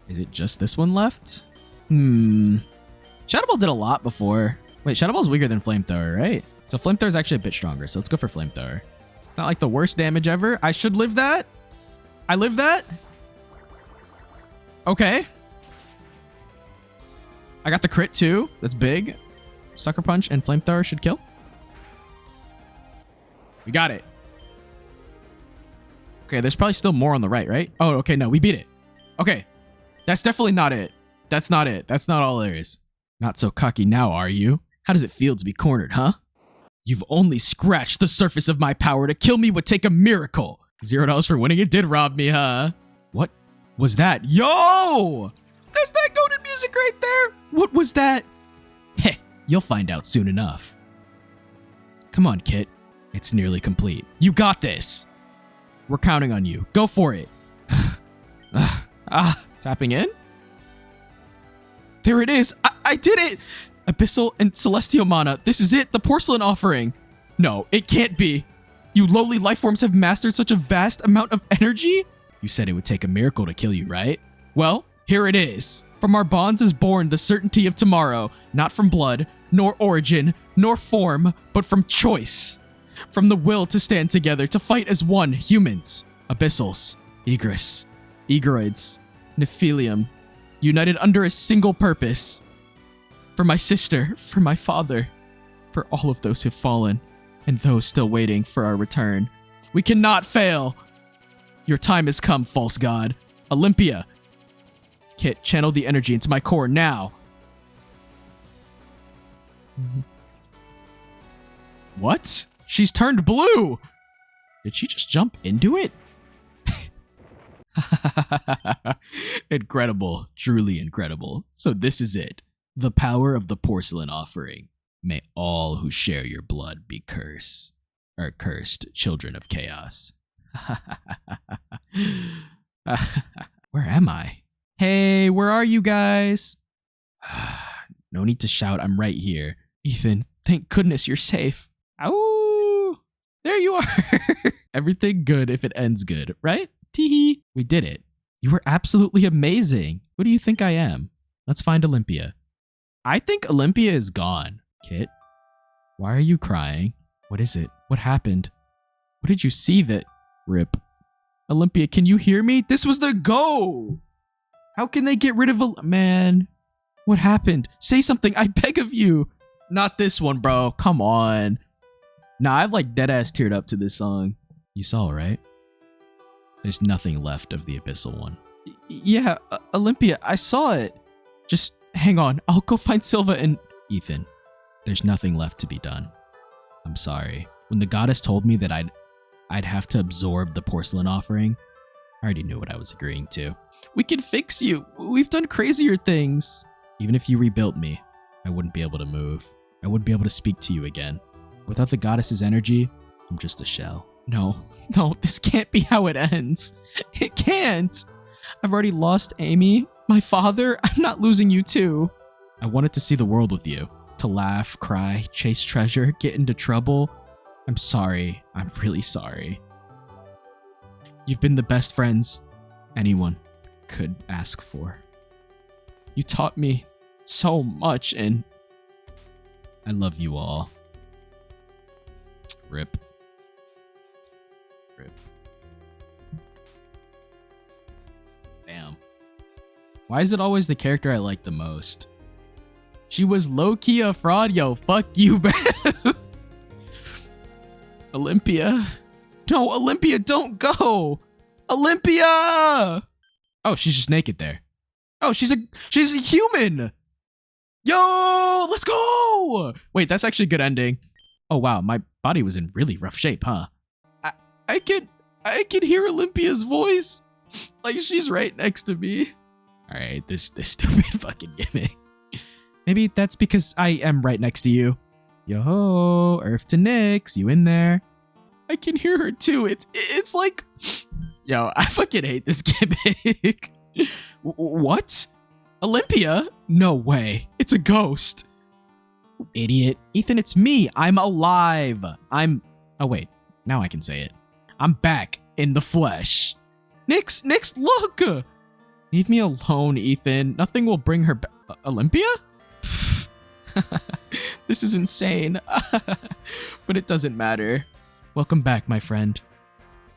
Is it just this one left? Shadow Ball did a lot before. Wait, Shadow Ball's weaker than Flamethrower, right? So Flamethrower is actually a bit stronger, so let's go for Flamethrower. Not like the worst damage ever. I should live that. I live that. Okay. I got the crit too. That's big. Sucker Punch and Flamethrower should kill. We got it. Okay, there's probably still more on the right? Oh, okay, no, we beat it. Okay. That's definitely not it. That's not it. That's not all there is. Not so cocky now, are you? How does it feel to be cornered, huh? You've only scratched the surface of my power. To kill me would take a miracle. $0 for winning. It did rob me, huh? What was that? Yo! That's that goated music right there. What was that? Heh, you'll find out soon enough. Come on, Kit. It's nearly complete. You got this. We're counting on you. Go for it. Tapping in? There it is. I did it. Abyssal and Celestial Mana. This is it. The porcelain offering. No, it can't be. You lowly life forms have mastered such a vast amount of energy? You said it would take a miracle to kill you, right? Well, here it is. From our bonds is born the certainty of tomorrow, not from blood, nor origin, nor form, but from choice. From the will to stand together, to fight as one, humans, abyssals, egress, egroids, nephilium, united under a single purpose. For my sister, for my father, for all of those who've fallen, and those still waiting for our return. We cannot fail. Your time has come, false god. Olympia. Kit, channel the energy into my core now. What? She's turned blue! Did she just jump into it? Incredible. Truly incredible. So this is it. The power of the porcelain offering. May all who share your blood be cursed children of chaos. Where am I? Hey, where are you guys? No need to shout, I'm right here. Ethan, thank goodness you're safe. Ow! There you are. Everything good if it ends good, right? Teehee. We did it. You were absolutely amazing. Who do you think I am? Let's find Olympia. I think Olympia is gone. Kit, why are you crying? What is it? What happened? What did you see that... Rip. Olympia, can you hear me? This was the goal! How can they get rid of man? What happened? Say something, I beg of you! Not this one, bro. Come on. Nah, I've like deadass teared up to this song. You saw, right? There's nothing left of the Abyssal one. Yeah, Olympia, I saw it. Just hang on. I'll go find Silva and... Ethan, there's nothing left to be done. I'm sorry. When the goddess told me that I'd have to absorb the porcelain offering, I already knew what I was agreeing to. We can fix you. We've done crazier things. Even if you rebuilt me, I wouldn't be able to move. I wouldn't be able to speak to you again. Without the goddess's energy, I'm just a shell. No, this can't be how it ends. It can't. I've already lost Amy, my father. I'm not losing you too. I wanted to see the world with you. To laugh, cry, chase treasure, get into trouble. I'm sorry. I'm really sorry. You've been the best friends anyone could ask for. You taught me so much and I love you all. Rip. Rip. Damn. Why is it always the character I like the most? She was low-key a fraud, yo. Fuck you, man. Olympia. No, Olympia, don't go. Olympia! Oh, she's just naked there. Oh, she's a human. Yo, let's go. Wait, that's actually a good ending. Oh, wow, my body was in really rough shape, huh? I can hear Olympia's voice. Like she's right next to me. All right, this stupid fucking gimmick. Maybe that's because I am right next to you. Yo, Earth to Nyx, you in there? I can hear her too. It's like, yo, I fucking hate this gimmick. What? Olympia? No way. It's a ghost. Idiot. Ethan, it's me. I'm alive. Oh wait, now I can say it. I'm back in the flesh. Nix, look. Leave me alone, Ethan. Nothing will bring her back. Olympia? This is insane. But it doesn't matter. Welcome back, my friend.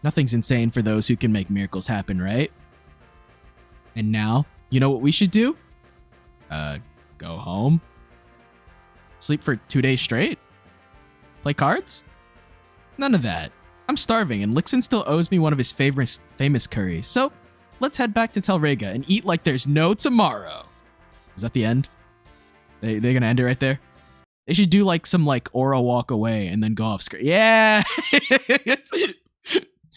Nothing's insane for those who can make miracles happen, right? And now, you know what we should do? Go home? Sleep for 2 days straight? Play cards? None of that. I'm starving, and Lixin still owes me one of his famous curries, so let's head back to Telrega and eat like there's no tomorrow. Is that the end? They're gonna end it right there? They should do like some like aura walk away and then go off screen. Yeah!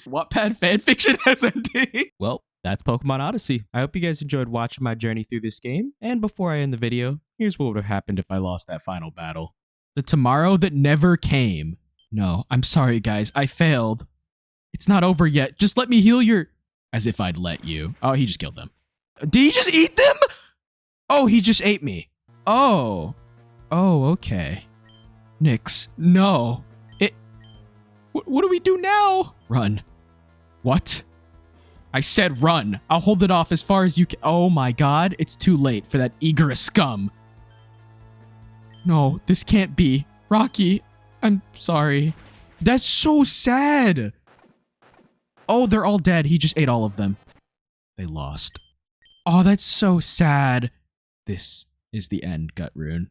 Wattpad fanfiction has ending. Well, that's Pokemon Odyssey. I hope you guys enjoyed watching my journey through this game. And before I end the video, here's what would have happened if I lost that final battle. The tomorrow that never came. No, I'm sorry guys, I failed. It's not over yet. Just let me heal your... As if I'd let you. Oh, he just killed them. Did he just eat them? Oh, he just ate me. Oh. Oh, okay. Nix, no. What do we do now? Run. What? I said run. I'll hold it off as far as you can. Oh my god, it's too late for that eager scum. No, this can't be. Rocky, I'm sorry. That's so sad. Oh, they're all dead. He just ate all of them. They lost. Oh, that's so sad. This is the end, Gut Rune.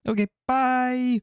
Okay, bye.